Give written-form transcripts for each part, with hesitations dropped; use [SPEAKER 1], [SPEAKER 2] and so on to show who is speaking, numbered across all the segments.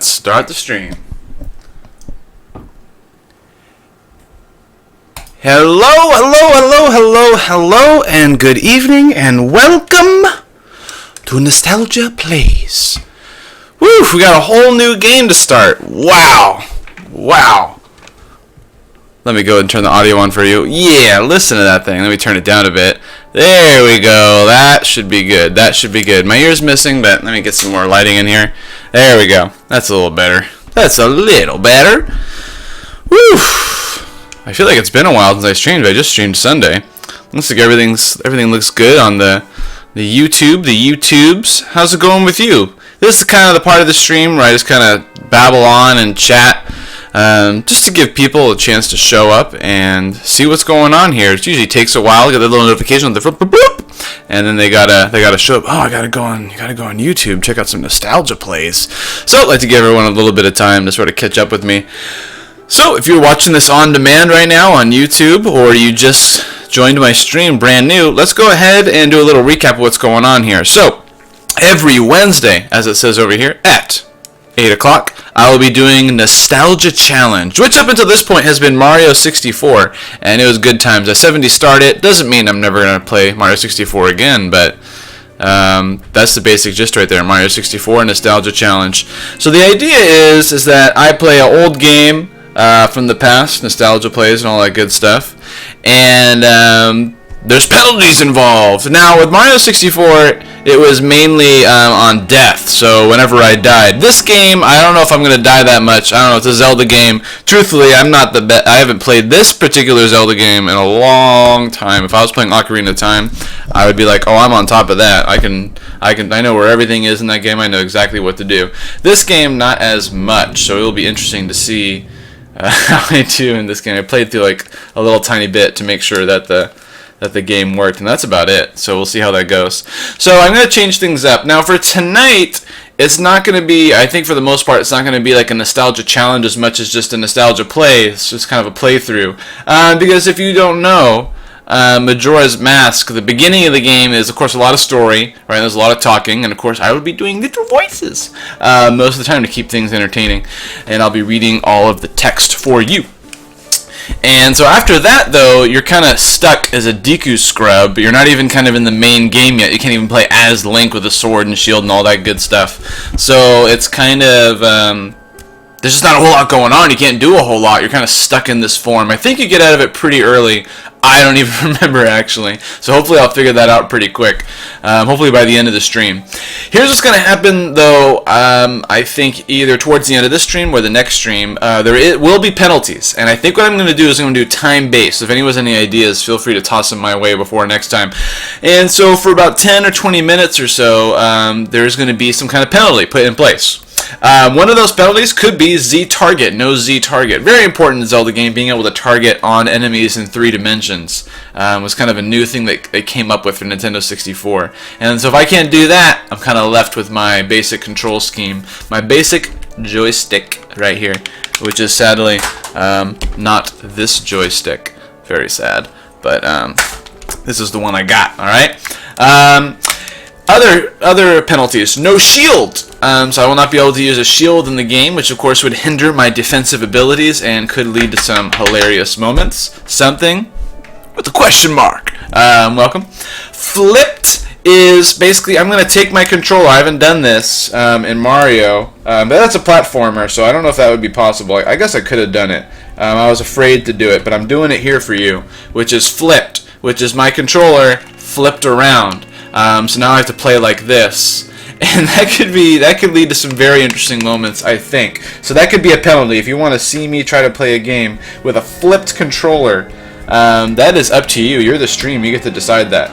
[SPEAKER 1] Let's start the stream. Hello, and good evening, and welcome to Nostalgia Plays. Woo, we got a whole new game to start. Wow. Let me go and turn the audio on for you. Yeah, listen to that thing. Let me turn it down a bit. There we go. That should be good. My ear's missing, but let me get some more lighting in here. There we go. That's a little better. Woo! I feel like it's been a while since I streamed. I just streamed Sunday. Looks like everything looks good on the YouTubes. How's it going with you? This is kind of the part of the stream where I just kind of babble on and chat. Just to give people a chance to show up and see what's going on here. It usually takes a while to get that little notification on the flip, and then they gotta show up. Oh, you gotta go on YouTube, check out some nostalgia plays. So I'd like to give everyone a little bit of time to sort of catch up with me. So if you're watching this on demand right now on YouTube, or you just joined my stream brand new, let's go ahead and do a little recap of what's going on here. So every Wednesday, as it says over here, at 8 o'clock, I will be doing Nostalgia Challenge, which up until this point has been Mario 64, and it was good times. I 70 starred it. Doesn't mean I'm never going to play Mario 64 again, but that's the basic gist right there, Mario 64 Nostalgia Challenge. So the idea is that I play an old game from the past, nostalgia plays and all that good stuff, and there's penalties involved. Now, with Mario 64, it was mainly on death, so whenever I died. This game, I don't know if I'm going to die that much. I don't know, it's a Zelda game. Truthfully, I'm not the best. I haven't played this particular Zelda game in a long time. If I was playing Ocarina of Time, I would be like, oh, I'm on top of that. I know where everything is in that game. I know exactly what to do. This game, not as much, so it'll be interesting to see how I do in this game. I played through like a little tiny bit to make sure that the game worked, and that's about it. So we'll see how that goes. So I'm going to change things up. Now for tonight, it's not going to be, I think for the most part, it's not going to be like a nostalgia challenge as much as just a nostalgia play. It's just kind of a playthrough. Because if you don't know, Majora's Mask, the beginning of the game is, of course, a lot of story, right? There's a lot of talking, and of course, I will be doing little voices most of the time to keep things entertaining, and I'll be reading all of the text for you. And so after that, though, you're kind of stuck as a Deku scrub. You're not even kind of in the main game yet. You can't even play as Link with a sword and shield and all that good stuff. So it's kind of, there's just not a whole lot going on. You can't do a whole lot. You're kind of stuck in this form. I think you get out of it pretty early. I don't even remember, actually. So hopefully I'll figure that out pretty quick. Hopefully by the end of the stream. Here's what's going to happen, though. I think either towards the end of this stream or the next stream, there will be penalties. And I think what I'm going to do is I'm going to do time-based. If anyone has any ideas, feel free to toss them my way before next time. And so for about 10 or 20 minutes or so, there's going to be some kind of penalty put in place. One of those penalties could be Z-target, no Z-target. Very important in Zelda game, being able to target on enemies in 3 dimensions. Was kind of a new thing that they came up with for Nintendo 64. And so if I can't do that, I'm kind of left with my basic control scheme. My basic joystick right here, which is sadly not this joystick. Very sad. But this is the one I got, alright? Other penalties. No shield. So I will not be able to use a shield in the game, which of course would hinder my defensive abilities and could lead to some hilarious moments. Something with a question mark. Welcome. Flipped is basically, I'm going to take my controller. I haven't done this in Mario, but that's a platformer, so I don't know if that would be possible. I guess I could have done it. I was afraid to do it, but I'm doing it here for you, which is flipped, which is my controller flipped around. So now I have to play like this. And that could lead to some very interesting moments, I think. So that could be a penalty. If you want to see me try to play a game with a flipped controller, that is up to you. You're the stream. You get to decide that.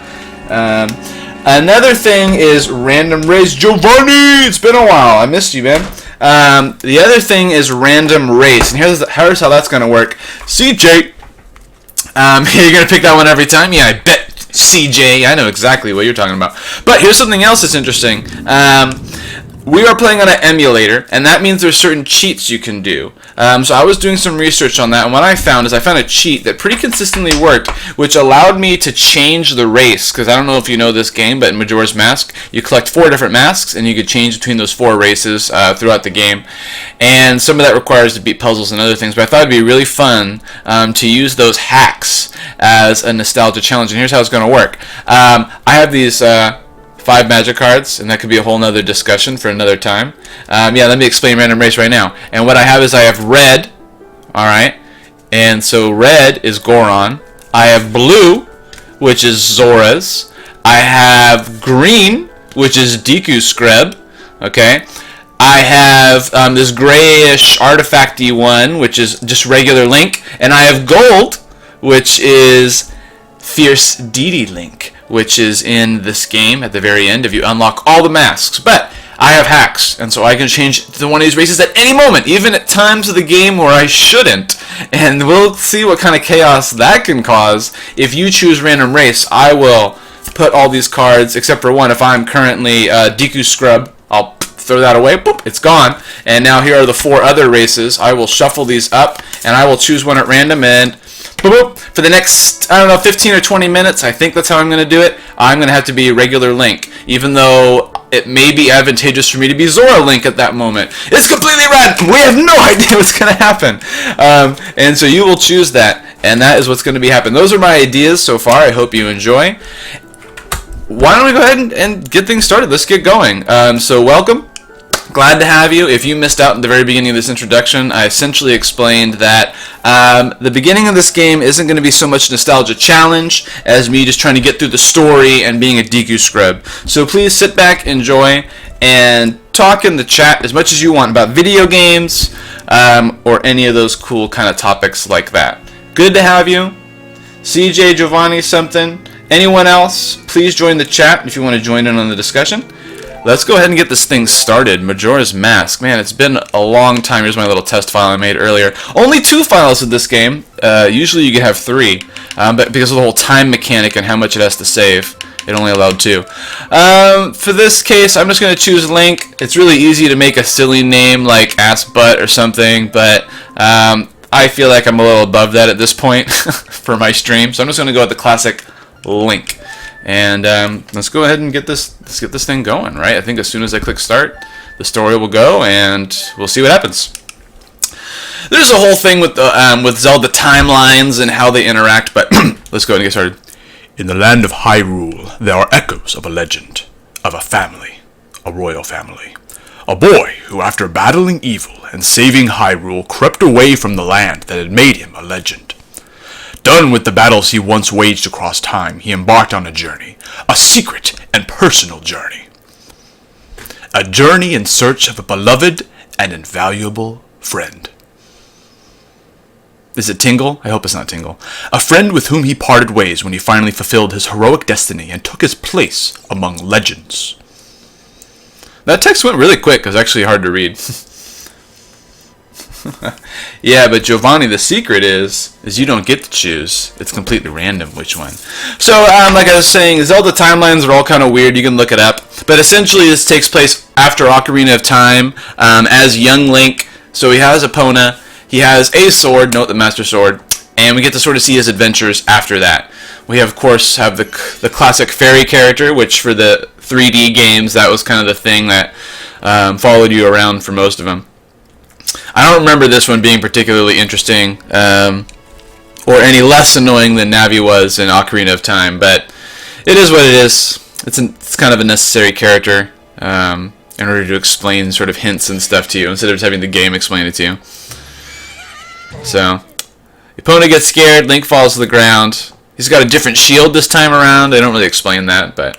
[SPEAKER 1] Another thing is random race. Giovanni, it's been a while. I missed you, man. The other thing is random race. And here's how that's going to work. CJ, you're going to pick that one every time? Yeah, I bet. CJ, I know exactly what you're talking about. But here's something else that's interesting. we are playing on an emulator, and that means there's certain cheats you can do. So I was doing some research on that, and what I found is I found a cheat that pretty consistently worked, which allowed me to change the race, because I don't know if you know this game, but in Majora's Mask, you collect 4 different masks, and you could change between those 4 races throughout the game. And some of that requires to beat puzzles and other things, but I thought it'd be really fun to use those hacks as a nostalgia challenge, and here's how it's going to work. I have these 5 magic cards, and that could be a whole nother discussion for another time. Yeah, let me explain Random Race right now. And what I have is I have red, alright, and so red is Goron. I have blue, which is Zora's. I have green, which is Deku Scrub, okay. I have this grayish artifacty one, which is just regular Link, and I have gold, which is Fierce Dee Link, which is in this game at the very end if you unlock all the masks. But I have hacks, and so I can change to one of these races at any moment, even at times of the game where I shouldn't. And we'll see what kind of chaos that can cause. If you choose Random Race, I will put all these cards, except for one. If I'm currently Deku Scrub, I'll throw that away, boop, it's gone. And now here are the 4 other races. I will shuffle these up, and I will choose one at random, and boop, boop, for the next, I don't know, 15 or 20 minutes, I think that's how I'm going to do it, I'm going to have to be a regular Link, even though it may be advantageous for me to be Zora Link at that moment. It's completely random. We have no idea what's going to happen. And so you will choose that, and that is what's going to be happening. Those are my ideas so far. I hope you enjoy. Why don't we go ahead and get things started? Let's get going. So welcome. Glad to have you. If you missed out in the very beginning of this introduction, I essentially explained that the beginning of this game isn't going to be so much nostalgia challenge as me just trying to get through the story and being a Deku Scrub. So please sit back, enjoy, and talk in the chat as much as you want about video games or any of those cool kind of topics like that. Good to have you. CJ, Giovanni, something. Anyone else, please join the chat if you want to join in on the discussion. Let's go ahead and get this thing started. Majora's Mask. Man, it's been a long time. Here's my little test file I made earlier. Only 2 files of this game. Usually you can have 3. But because of the whole time mechanic and how much it has to save, it only allowed 2. For this case, I'm just going to choose Link. It's really easy to make a silly name like Ass Butt or something, but I feel like I'm a little above that at this point for my stream. So I'm just going to go with the classic Link. And let's go ahead and get this thing going, right? I think as soon as I click start, the story will go, and we'll see what happens. There's a whole thing with Zelda timelines and how they interact, but let's go ahead and get started. In the land of Hyrule, there are echoes of a legend, of a family, a royal family. A boy who, after battling evil and saving Hyrule, crept away from the land that had made him a legend. Done with the battles he once waged across time, he embarked on a journey, a secret and personal journey. A journey in search of a beloved and invaluable friend. Is it Tingle? I hope it's not Tingle. A friend with whom he parted ways when he finally fulfilled his heroic destiny and took his place among legends. That text went really quick. It was actually hard to read. Yeah, but Giovanni, the secret is you don't get to choose. It's completely random which one. So, like I was saying, Zelda timelines are all kind of weird. You can look it up. But essentially, this takes place after Ocarina of Time as young Link. So he has Epona. He has a sword, note the Master Sword. And we get to sort of see his adventures after that. We, of course, have the classic fairy character, which for the 3D games, that was kind of the thing that followed you around for most of them. I don't remember this one being particularly interesting or any less annoying than Navi was in Ocarina of Time, but it is what it is. It's kind of a necessary character in order to explain sort of hints and stuff to you instead of just having the game explain it to you. So, Epona gets scared, Link falls to the ground. He's got a different shield this time around. They don't really explain that, but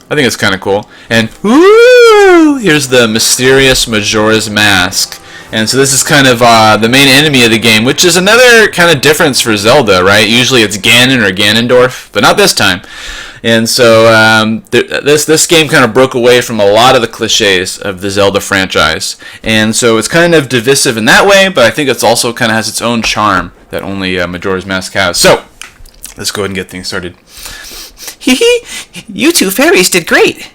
[SPEAKER 1] I think it's kind of cool. And woo! Here's the mysterious Majora's Mask. And so this is kind of the main enemy of the game, which is another kind of difference for Zelda, right? Usually it's Ganon or Ganondorf, but not this time. And so this game kind of broke away from a lot of the cliches of the Zelda franchise. And so it's kind of divisive in that way, but I think it's also kind of has its own charm that only Majora's Mask has. So let's go ahead and get things started.
[SPEAKER 2] Hee hee, you 2 fairies did great.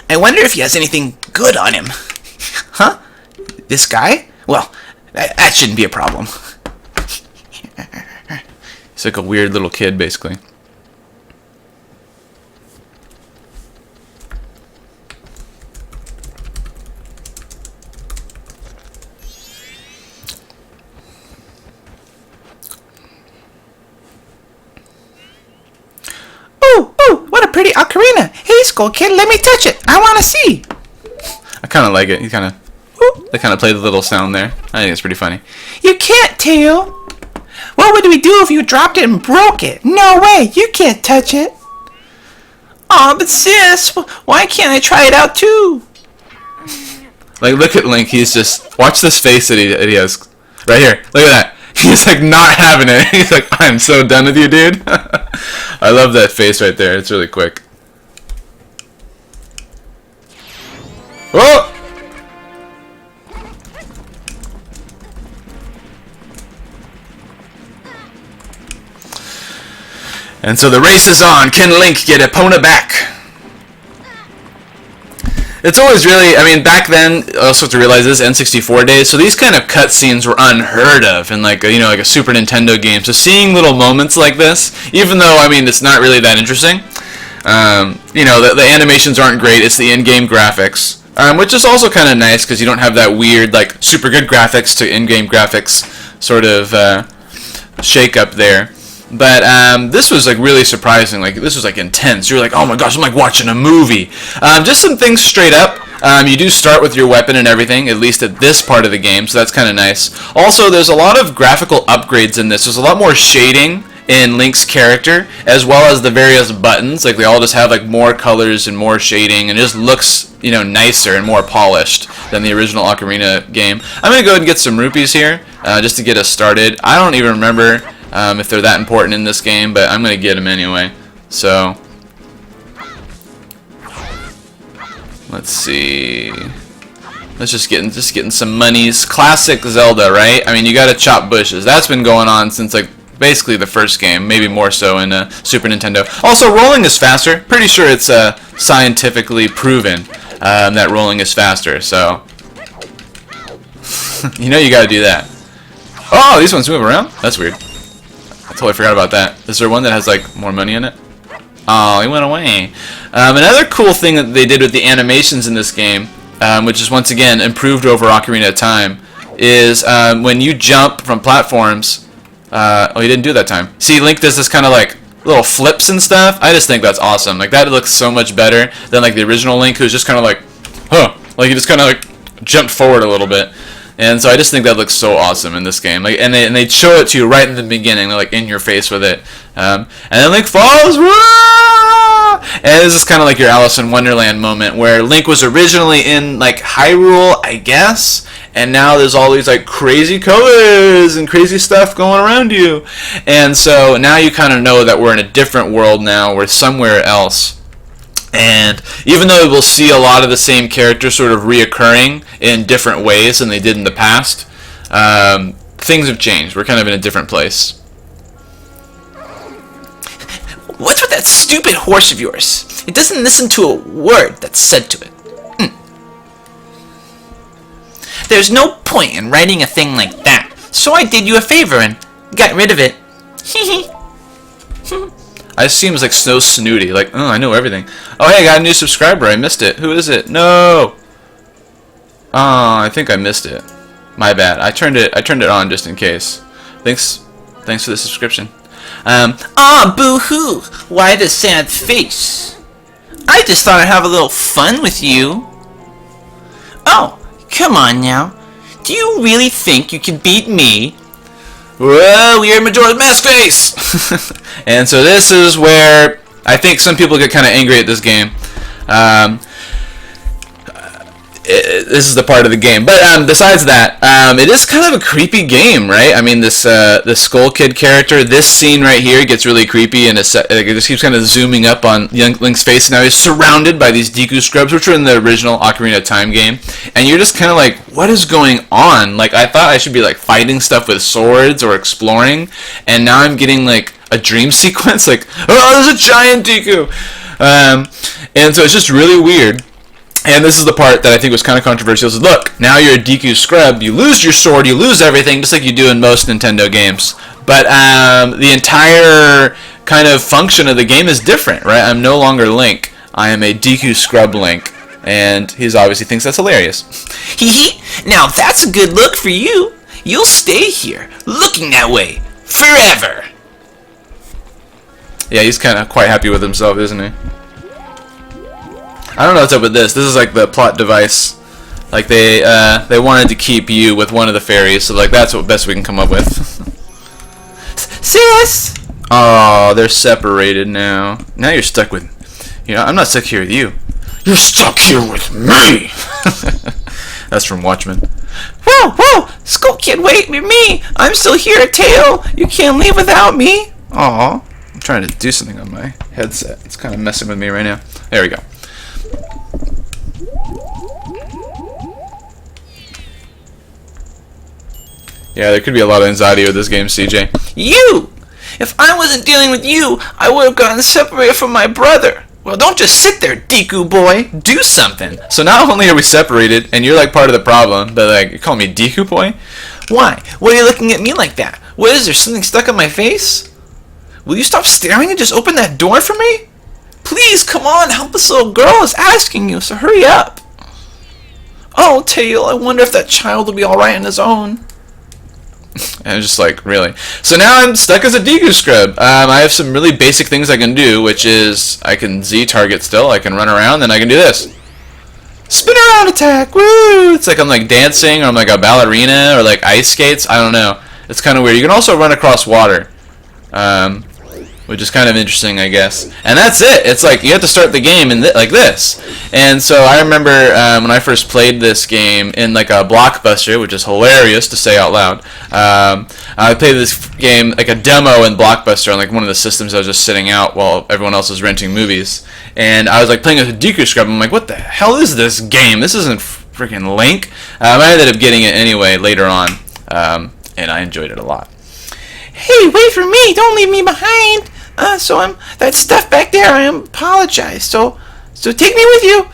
[SPEAKER 2] I wonder if he has anything good on him. Huh? This guy? Well, that shouldn't be a problem.
[SPEAKER 1] He's like a weird little kid, basically.
[SPEAKER 2] Ooh, what a pretty ocarina. Hey, Skull Kid, let me touch it. I want to see.
[SPEAKER 1] I kind of like it. They kind of play the little sound there. I think it's pretty funny.
[SPEAKER 2] You can't, Tail. What would we do if you dropped it and broke it? No way, you can't touch it. Aw, but sis, why can't I try it out too?
[SPEAKER 1] Like, look at Link. He's just... Watch this face that he has. Right here. Look at that. He's like not having it. He's like, I'm so done with you, dude. I love that face right there. It's really quick. Oh! And so the race is on. Can Link get Epona back? It's always really, I mean, back then, I also have to realize this N64 days, so these kind of cutscenes were unheard of in like a Super Nintendo game. So seeing little moments like this, even though, I mean, it's not really that interesting, the animations aren't great, it's the in-game graphics, which is also kind of nice because you don't have that weird, like, super good graphics to in-game graphics sort of shake up there. But this was like really surprising. Like this was like intense. You're like, oh my gosh, I'm like watching a movie. Just some things straight up. You do start with your weapon and everything, at least at this part of the game, so that's kind of nice. Also, there's a lot of graphical upgrades in this. There's a lot more shading in Link's character, as well as the various buttons. Like they all just have like more colors and more shading, and it just looks nicer and more polished than the original Ocarina game. I'm gonna go ahead and get some rupees here just to get us started. I don't even remember if they're that important in this game, but I'm gonna get them anyway. So let's see. Let's just getting some monies. Classic Zelda, right? I mean, you gotta chop bushes. That's been going on since like basically the first game, maybe more so in Super Nintendo. Also, rolling is faster. Pretty sure it's scientifically proven that rolling is faster. So you gotta do that. Oh, these ones move around? That's weird. I totally forgot about that. Is there one that has like more money in it? Oh, he went away. Another cool thing that they did with the animations in this game, which is once again improved over Ocarina of Time, is when you jump from platforms. Oh, he didn't do that time. See, Link does this kind of like little flips and stuff. I just think that's awesome. Like that looks so much better than like the original Link, who's just kind of like, like he just kind of like jumped forward a little bit. And so I just think that looks so awesome in this game. Like, and they show it to you right in the beginning. They're like in your face with it. And then Link falls. Wah! And this is kind of like your Alice in Wonderland moment where Link was originally in like Hyrule, I guess. And now there's all these like crazy colors and crazy stuff going around you. And so now you kind of know that we're in a different world now. We're somewhere else. And even though we'll see a lot of the same characters sort of reoccurring in different ways than they did in the past, things have changed. We're kind of in a different place.
[SPEAKER 2] What's with that stupid horse of yours? It doesn't listen to a word that's said to it. There's no point in writing a thing like that, so I did you a favor and got rid of it.
[SPEAKER 1] I seems like so snooty. Like, oh, I know everything. Oh, hey, I got a new subscriber. I missed it. Who is it? No. Oh, I think I missed it. My bad. I turned it on just in case. Thanks for the subscription.
[SPEAKER 2] Boo-hoo. Why the sad face? I just thought I'd have a little fun with you. Oh, come on now. Do you really think you can beat me?
[SPEAKER 1] Well, we are Majora's Mask Face! And so this is where I think some people get kind of angry at this game. This is the part of the game. But besides that, it is kind of a creepy game, right? I mean, this Skull Kid character, this scene right here gets really creepy, and it just keeps kind of zooming up on young Link's face. Now he's surrounded by these Deku scrubs, which were in the original Ocarina of Time game. And you're just kind of like, what is going on? Like, I thought I should be like fighting stuff with swords or exploring, and now I'm getting like a dream sequence. Like, oh, there's a giant Deku! And so it's just really weird. And this is the part that I think was kind of controversial. Is look, now you're a Deku scrub. You lose your sword. You lose everything, just like you do in most Nintendo games. But the entire kind of function of the game is different, right? I'm no longer Link. I am a Deku scrub Link. And he obviously thinks that's hilarious.
[SPEAKER 2] Hee hee. Now that's a good look for you. You'll stay here, looking that way, forever.
[SPEAKER 1] Yeah, he's kind of quite happy with himself, isn't he? I don't know what's up with this. This is like the plot device. Like they wanted to keep you with one of the fairies, so like that's what best we can come up with.
[SPEAKER 2] Sis!
[SPEAKER 1] Oh, they're separated now. Now you're stuck with... I'm not stuck here with you. You're stuck here with me! That's from Watchmen.
[SPEAKER 2] Whoa, whoa! Skull Kid, wait with me! I'm still here, Tail! You can't leave without me!
[SPEAKER 1] Aw. I'm trying to do something on my headset. It's kind of messing with me right now. There we go. Yeah, there could be a lot of anxiety with this game, CJ.
[SPEAKER 2] You! If I wasn't dealing with you, I would have gotten separated from my brother. Well, don't just sit there, Deku boy. Do something.
[SPEAKER 1] So not only are we separated, and you're like part of the problem, but like, you're calling me Deku boy?
[SPEAKER 2] Why? Why are you looking at me like that? What is there, something stuck on my face? Will you stop staring and just open that door for me? Please, come on, help this little girl is asking you, so hurry up. Oh, Tail, I wonder if that child will be alright on his own.
[SPEAKER 1] And just like, really. So now I'm stuck as a Deku scrub. I have some really basic things I can do, which is I can Z target still, I can run around, and I can do this. Spin around attack, woo! It's like I'm like dancing, or I'm like a ballerina, or like ice skates, I don't know. It's kind of weird. You can also run across water, which is kind of interesting, I guess. And that's it. It's like you have to start the game in like this. And so I remember when I first played this game in like a Blockbuster, which is hilarious to say out loud. I played this game like a demo in Blockbuster on like one of the systems I was just sitting out while everyone else was renting movies. And I was like playing as a Deku scrub. I'm like, what the hell is this game? This isn't freaking Link. I ended up getting it anyway later on, and I enjoyed it a lot.
[SPEAKER 2] Hey, wait for me! Don't leave me behind! That stuff back there, I apologize. So take me with you.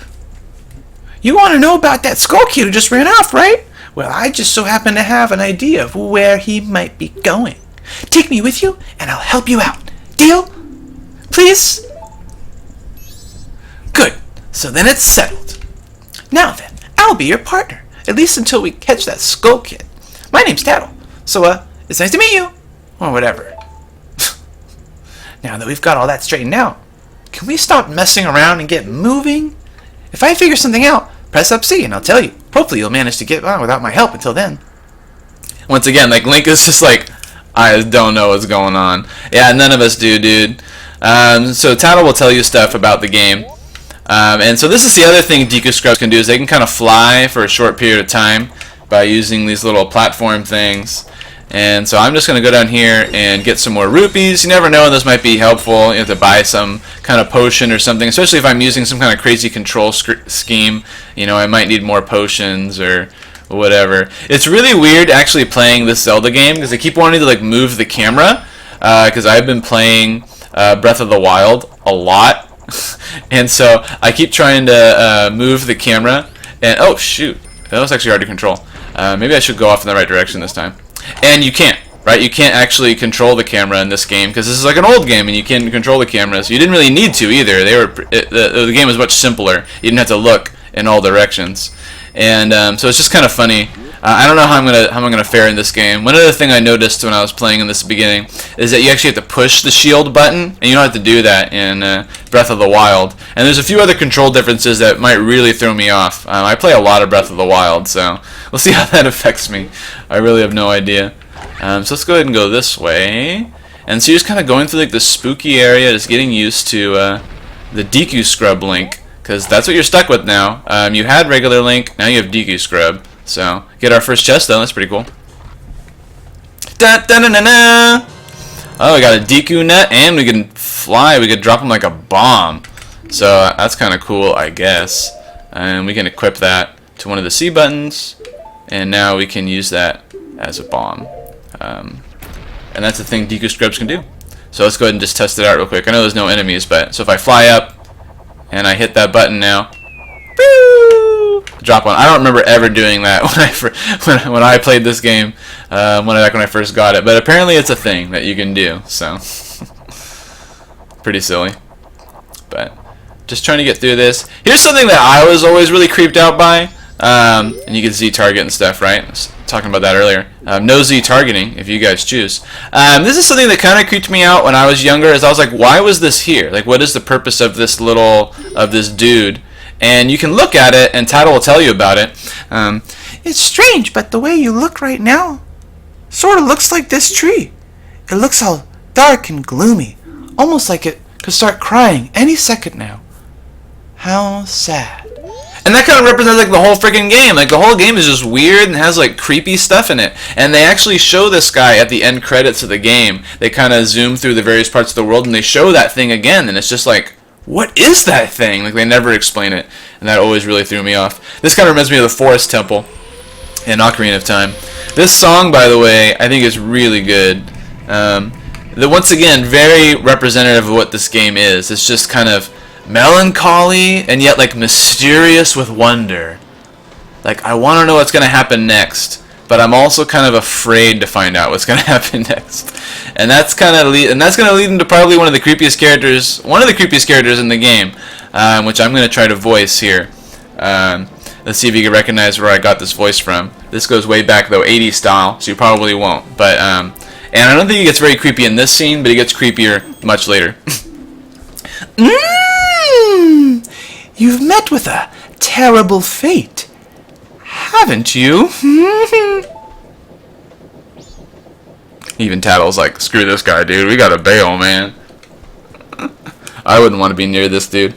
[SPEAKER 2] You want to know about that Skull Kid who just ran off, right? Well, I just so happen to have an idea of where he might be going. Take me with you, and I'll help you out. Deal? Please? Good. So then it's settled. Now then, I'll be your partner, at least until we catch that Skull Kid. My name's Tattle. So, it's nice to meet you. Or whatever. Now that we've got all that straightened out, can we stop messing around and get moving? If I figure something out, press up C and I'll tell you. Hopefully you'll manage to get on without my help until then.
[SPEAKER 1] Once again, like Link is just like, I don't know what's going on. Yeah, none of us do, dude. So Tattle will tell you stuff about the game. And so this is the other thing Deku Scrubs can do, is they can kind of fly for a short period of time by using these little platform things. And so I'm just going to go down here and get some more rupees. You never know, this might be helpful. You have to buy some kind of potion or something, especially if I'm using some kind of crazy control scheme. I might need more potions or whatever. It's really weird actually playing this Zelda game because I keep wanting to like move the camera because I've been playing Breath of the Wild a lot. And so I keep trying to move the camera. And oh shoot, that was actually hard to control. Maybe I should go off in the right direction this time. And you can't, right? You can't actually control the camera in this game because this is like an old game and you can't control the camera. So you didn't really need to either. The game was much simpler. You didn't have to look in all directions. And so it's just kind of funny. I don't know how I'm gonna fare in this game. One other thing I noticed when I was playing in this beginning is that you actually have to push the shield button, and you don't have to do that in Breath of the Wild. And there's a few other control differences that might really throw me off. I play a lot of Breath of the Wild, so we'll see how that affects me. I really have no idea. So let's go ahead and go this way. And so you're just kind of going through like the spooky area, just getting used to the Deku Scrub Link, because that's what you're stuck with now. You had regular Link, now you have Deku Scrub. So, get our first chest though, that's pretty cool. Da, da, da, da, da. Oh, we got a Deku net, and we can fly. We could drop him like a bomb. So, that's kind of cool, I guess. And we can equip that to one of the C buttons. And now we can use that as a bomb. And that's the thing Deku Scrubs can do. So, let's go ahead and just test it out real quick. I know there's no enemies, but... So, if I fly up, and I hit that button now... Woo! drop one. I don't remember ever doing that when I played this game back when I first got it. But apparently it's a thing that you can do. So pretty silly. But just trying to get through this. Here's something that I was always really creeped out by. And you can Z target and stuff, right? I was talking about that earlier. No Z targeting if you guys choose. This is something that kind of creeped me out when I was younger. As I was like, why was this here? Like, what is the purpose of this dude? And you can look at it, and Tattle will tell you about it.
[SPEAKER 2] It's strange, but the way you look right now sort of looks like this tree. It looks all dark and gloomy, almost like it could start crying any second now. How sad.
[SPEAKER 1] And that kind of represents like the whole freaking game. Like the whole game is just weird and has like creepy stuff in it. And they actually show this guy at the end credits of the game. They kind of zoom through the various parts of the world and they show that thing again. And it's just like, what is that thing? Like they never explain it. And that always really threw me off. This kind of reminds me of the Forest Temple in Ocarina of Time. This song, by the way, I think is really good. Once again, very representative of what this game is. It's just kind of melancholy and yet like mysterious with wonder. Like I want to know what's going to happen next, but I'm also kind of afraid to find out what's going to happen next. And that's kind of going to lead into probably one of the creepiest characters in the game, which I'm going to try to voice here. Let's see if you can recognize where I got this voice from. This goes way back though, 80s style, so you probably won't. But and I don't think it gets very creepy in this scene, but it gets creepier much later.
[SPEAKER 2] You've met with a terrible fate, haven't you?
[SPEAKER 1] Even Tattle's like, screw this guy, dude. We gotta bail, man. I wouldn't want to be near this dude.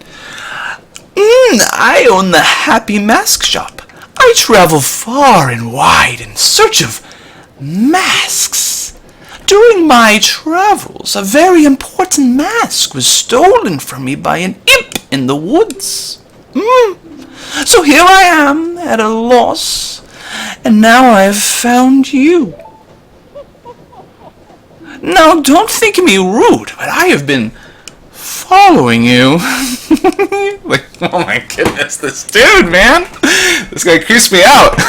[SPEAKER 2] I own the Happy Mask Shop. I travel far and wide in search of masks. During my travels, a very important mask was stolen from me by an imp in the woods. So here I am at a loss, and now I've found you. Now don't think me rude, but I have been following you.
[SPEAKER 1] Like, oh my goodness, this dude, man. This guy creeps me out.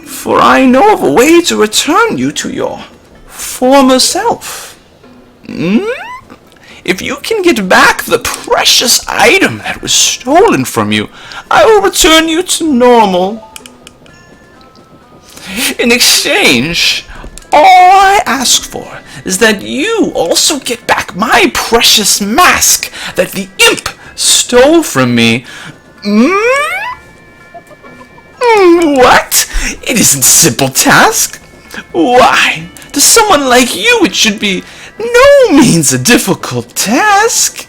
[SPEAKER 2] For I know of a way to return you to your former self. If you can get back the precious item that was stolen from you, I will return you to normal. In exchange, all I ask for is that you also get back my precious mask that the imp stole from me. What? It isn't a simple task. Why? To someone like you, it should be no means a difficult task.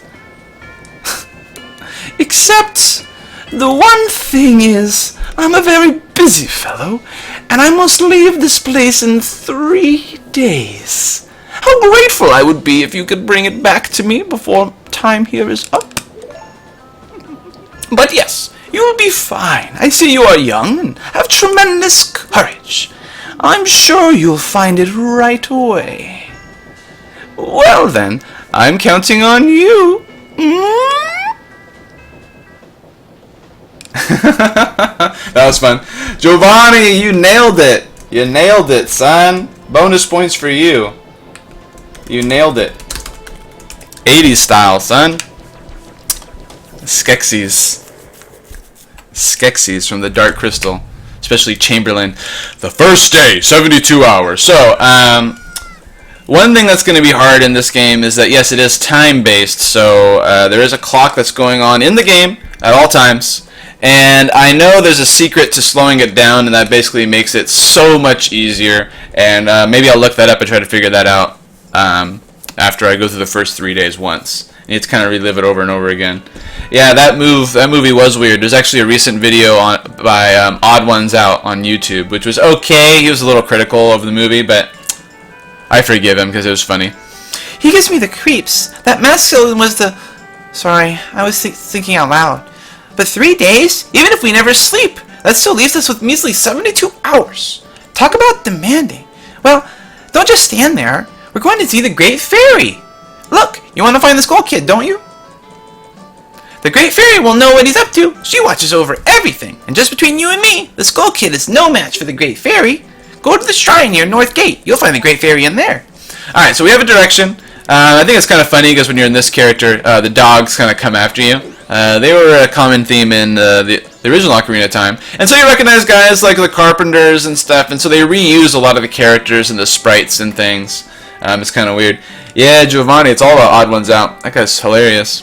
[SPEAKER 2] Except, the one thing is, I'm a very busy fellow, and I must leave this place in 3 days. How grateful I would be if you could bring it back to me before time here is up. But yes, you will be fine. I see you are young and have tremendous courage. I'm sure you'll find it right away. Well then, I'm counting on you.
[SPEAKER 1] That was fun. Giovanni, you nailed it. You nailed it, son. Bonus points for you. You nailed it. 80s style, son. Skeksis from the Dark Crystal. Especially Chamberlain. The first day, 72 hours. So, one thing that's going to be hard in this game is that, yes, it is time-based. So, there is a clock that's going on in the game at all times. And I know there's a secret to slowing it down, and that basically makes it so much easier. And maybe I'll look that up and try to figure that out after I go through the first 3 days once. You need to kind of relive it over and over again. Yeah, that movie was weird. There's actually a recent video by Odd Ones Out on YouTube, which was okay. He was a little critical of the movie, but I forgive him because it was funny.
[SPEAKER 2] He gives me the creeps. That masculine was the... Sorry, I was thinking out loud. But 3 days? Even if we never sleep, that still leaves us with measly 72 hours. Talk about demanding. Well, don't just stand there. We're going to see the Great Fairy. Look, you want to find the Skull Kid, don't you? The Great Fairy will know what he's up to. She watches over everything. And just between you and me, the Skull Kid is no match for the Great Fairy. Go to the shrine near North Gate. You'll find the Great Fairy in there.
[SPEAKER 1] Alright, so we have a direction. I think it's kind of funny because when you're in this character, the dogs kind of come after you. They were a common theme in the original Ocarina of Time. And so you recognize guys like the Carpenters and stuff, and so they reuse a lot of the characters and the sprites and things. It's kind of weird. Yeah, Giovanni, it's all the odd ones out. That guy's hilarious.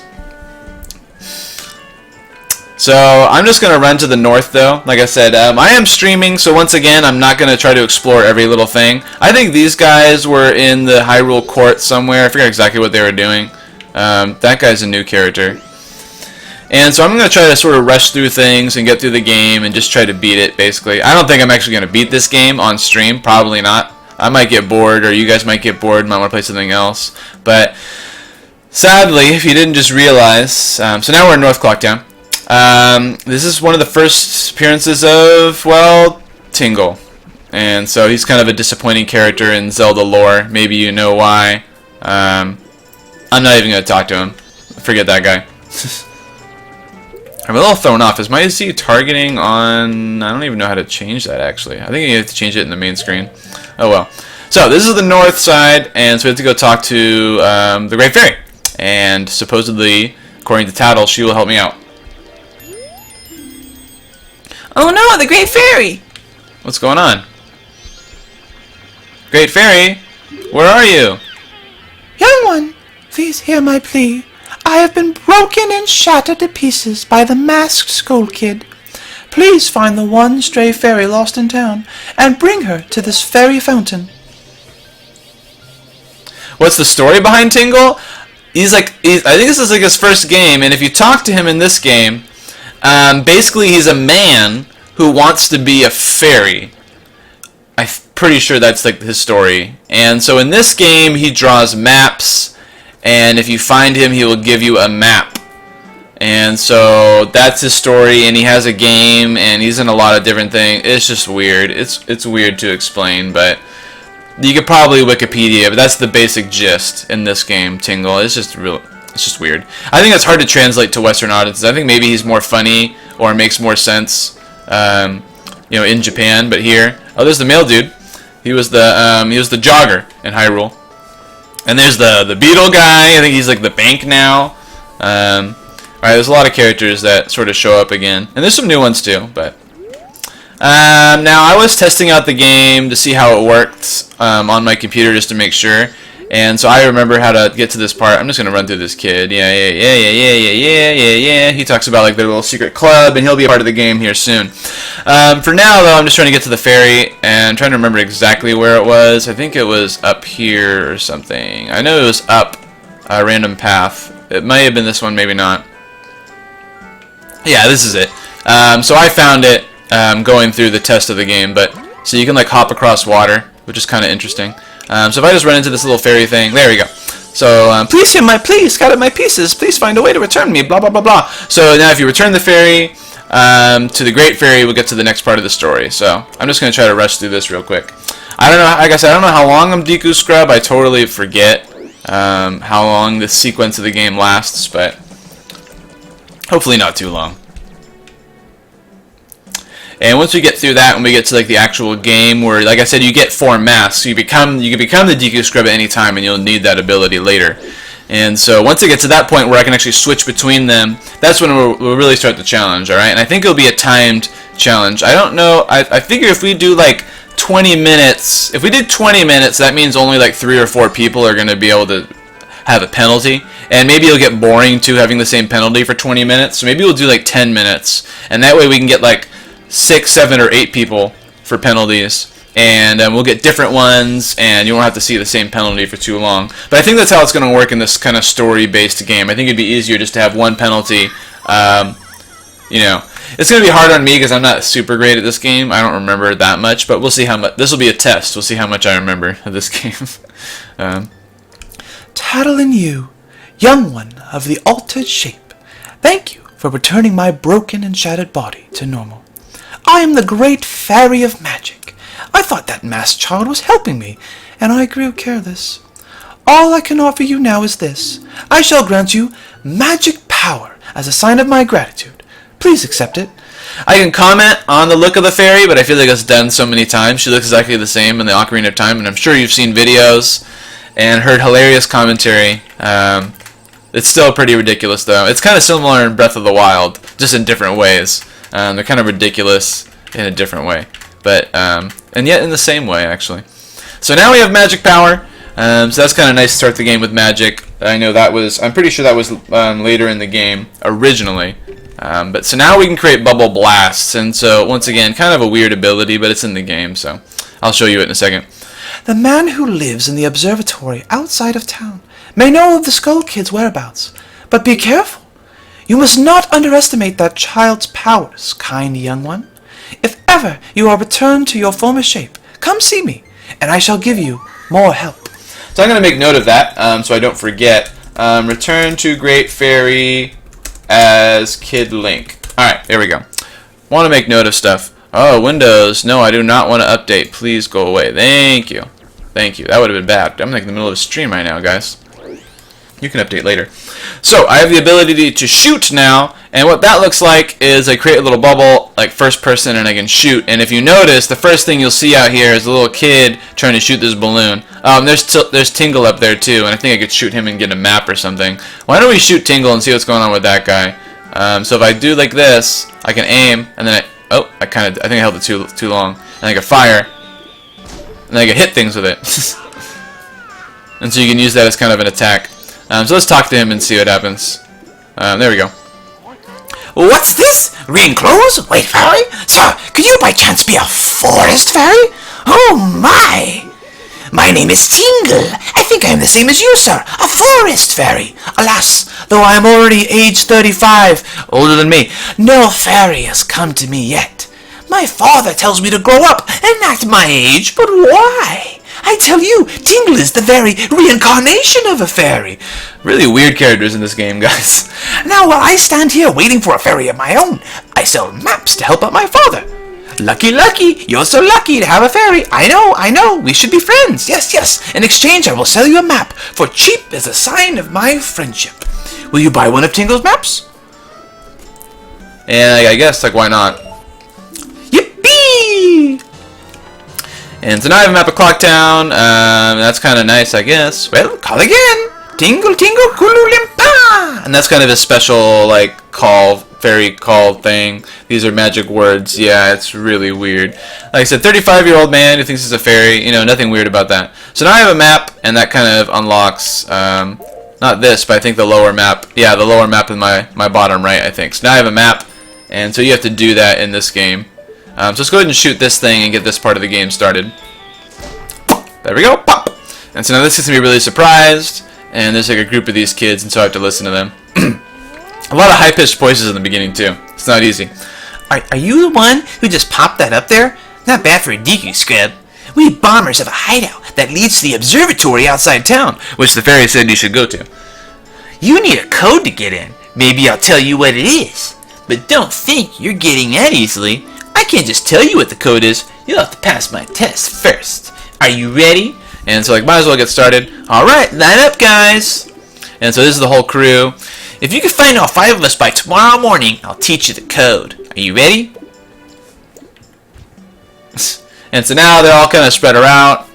[SPEAKER 1] So I'm just going to run to the north though. Like I said, I am streaming, so once again, I'm not going to try to explore every little thing. I think these guys were in the Hyrule Court somewhere. I forget exactly what they were doing. That guy's a new character. And so I'm going to try to sort of rush through things and get through the game and just try to beat it, basically. I don't think I'm actually going to beat this game on stream. Probably not. I might get bored, or you guys might get bored and might want to play something else. But sadly, if you didn't just realize, so now we're in North Clocktown. This is one of the first appearances of, well, Tingle. And so he's kind of a disappointing character in Zelda lore. Maybe you know why. I'm not even going to talk to him. Forget that guy. I'm a little thrown off. Is my Z targeting on... I don't even know how to change that, actually. I think you have to change it in the main screen. Oh, well. So, this is the north side, and so we have to go talk to the Great Fairy. And supposedly, according to Tattle, she will help me out.
[SPEAKER 2] Oh no, the Great Fairy!
[SPEAKER 1] What's going on? Great Fairy, where are you?
[SPEAKER 2] Young one, please hear my plea. I have been broken and shattered to pieces by the masked Skull Kid. Please find the one stray fairy lost in town, and bring her to this fairy fountain.
[SPEAKER 1] What's the story behind Tingle? I think this is like his first game, and if you talk to him in this game, basically he's a man who wants to be a fairy. I'm pretty sure that's like his story. And so in this game, he draws maps, and if you find him, he will give you a map. And so that's his story, and he has a game, and he's in a lot of different things. It's just weird. It's weird to explain, but you could probably Wikipedia, but that's the basic gist in this game, Tingle. It's just weird. I think it's hard to translate to Western audiences. I think maybe he's more funny or makes more sense, in Japan. But here, oh, there's the male dude. He was the jogger in Hyrule. And there's the beetle guy. I think he's like the bank now. Alright, there's a lot of characters that sort of show up again. And there's some new ones too, but... now, I was testing out the game to see how it worked on my computer just to make sure. And so I remember how to get to this part. I'm just going to run through this kid. Yeah. He talks about like their little secret club, and he'll be a part of the game here soon. For now, though, I'm just trying to get to the ferry, and I'm trying to remember exactly where it was. I think it was up here or something. I know it was up a random path. It might have been this one, maybe not. Yeah, this is it. So I found it going through the test of the game, but so you can like hop across water, which is kind of interesting. So if I just run into this little fairy thing, there we go. So please hear my plea, scattered my pieces. Please find a way to return me. Blah blah blah blah. So now if you return the fairy to the Great Fairy, we'll get to the next part of the story. So I'm just gonna try to rush through this real quick. I don't know. Like I said, I don't know how long I'm Deku Scrub. I totally forget how long this sequence of the game lasts, but hopefully not too long. And once we get through that, and we get to like the actual game, where, like I said, you get 4 masks, so you can become the Deku Scrub at any time, and you'll need that ability later. And so once I get to that point where I can actually switch between them, that's when we'll really start the challenge. All right, and I think it'll be a timed challenge. I don't know. I figure if we do like 20 minutes, if we did 20 minutes, that means only like 3 or 4 people are going to be able to have a penalty. And maybe it'll get boring too, having the same penalty for 20 minutes. So maybe we'll do like 10 minutes, and that way we can get like 6, 7, or 8 people for penalties, and we'll get different ones, and you won't have to see the same penalty for too long. But I think that's how it's going to work in this kind of story-based game. I think it'd be easier just to have one penalty. It's going to be hard on me because I'm not super great at this game. I don't remember that much, but we'll see how much. This will be a test. We'll see how much I remember of this game.
[SPEAKER 2] Tattle and you, young one of the altered shape, thank you for returning my broken and shattered body to normal. I am the Great Fairy of Magic. I thought that masked child was helping me, and I grew careless. All I can offer you now is this. I shall grant you magic power, as a sign of my gratitude. Please accept it.
[SPEAKER 1] I can comment on the look of the fairy, but I feel like it's done so many times. She looks exactly the same in the Ocarina of Time, and I'm sure you've seen videos and heard hilarious commentary. It's still pretty ridiculous, though. It's kind of similar in Breath of the Wild, just in different ways. They're kind of ridiculous in a different way, but and yet in the same way, actually. So now we have magic power. So that's kind of nice to start the game with magic. I'm pretty sure that was later in the game originally. But so now we can create bubble blasts, and so once again, kind of a weird ability, but it's in the game, so I'll show you it in a second.
[SPEAKER 2] The man who lives in the observatory outside of town may know of the Skull Kid's whereabouts, but be careful. You must not underestimate that child's powers, kind young one. If ever you are returned to your former shape, come see me, and I shall give you more help.
[SPEAKER 1] So I'm going to make note of that, so I don't forget. Return to Great Fairy as Kid Link. Alright, there we go. Want to make note of stuff. Oh, Windows. No, I do not want to update. Please go away. Thank you. Thank you. That would have been bad. I'm like in the middle of a stream right now, guys. You can update later. So, I have the ability to shoot now, and what that looks like is I create a little bubble, like first person, and I can shoot. And if you notice, the first thing you'll see out here is a little kid trying to shoot this balloon. There's Tingle up there too, and I think I could shoot him and get a map or something. Why don't we shoot Tingle and see what's going on with that guy? So if I do like this, I can aim, and then I think I held it too long, and I can fire, and I can hit things with it. And so you can use that as kind of an attack. So let's talk to him and see what happens. There we go.
[SPEAKER 2] What's this? Green clothes? Wait, fairy? Sir, could you by chance be a forest fairy? Oh my! My name is Tingle. I think I am the same as you, sir, a forest fairy. Alas, though I am already age 35, older than me, no fairy has come to me yet. My father tells me to grow up and act my age, but why? I tell you, Tingle is the very reincarnation of a fairy.
[SPEAKER 1] Really weird characters in this game, guys.
[SPEAKER 2] Now, while I stand here waiting for a fairy of my own, I sell maps to help out my father. Lucky, you're so lucky to have a fairy. I know, we should be friends. Yes. In exchange, I will sell you a map for cheap as a sign of my friendship. Will you buy one of Tingle's maps?
[SPEAKER 1] And I guess, why not?
[SPEAKER 2] Yippee!
[SPEAKER 1] And so now I have a map of Clocktown. That's kind of nice, I guess.
[SPEAKER 2] Well, call again. Tingle, kululimpa.
[SPEAKER 1] And that's kind of a special, fairy call thing. These are magic words. Yeah, it's really weird. Like I said, 35-year-old man who thinks he's a fairy. Nothing weird about that. So now I have a map, and that kind of unlocks, not this, but I think the lower map. Yeah, the lower map in my bottom right, I think. So now I have a map, and so you have to do that in this game. So let's go ahead and shoot this thing and get this part of the game started. There we go. Pop! And so now this is going to be really surprised, and there's a group of these kids, and so I have to listen to them. A lot of high-pitched voices in the beginning, too. It's not easy.
[SPEAKER 2] Are you the one who just popped that up there? Not bad for a Deku scrub. We bombers have a hideout that leads to the observatory outside town,
[SPEAKER 1] which the fairy said you should go to.
[SPEAKER 2] You need a code to get in. Maybe I'll tell you what it is. But don't think you're getting that easily. I can't just tell you what the code is. You'll have to pass my test first. Are you ready?
[SPEAKER 1] And so might as well get started.
[SPEAKER 2] Alright, line up, guys.
[SPEAKER 1] And so this is the whole crew.
[SPEAKER 2] If you can find all 5 of us by tomorrow morning, I'll teach you the code. Are you ready?
[SPEAKER 1] And so now they're all kind of spread around,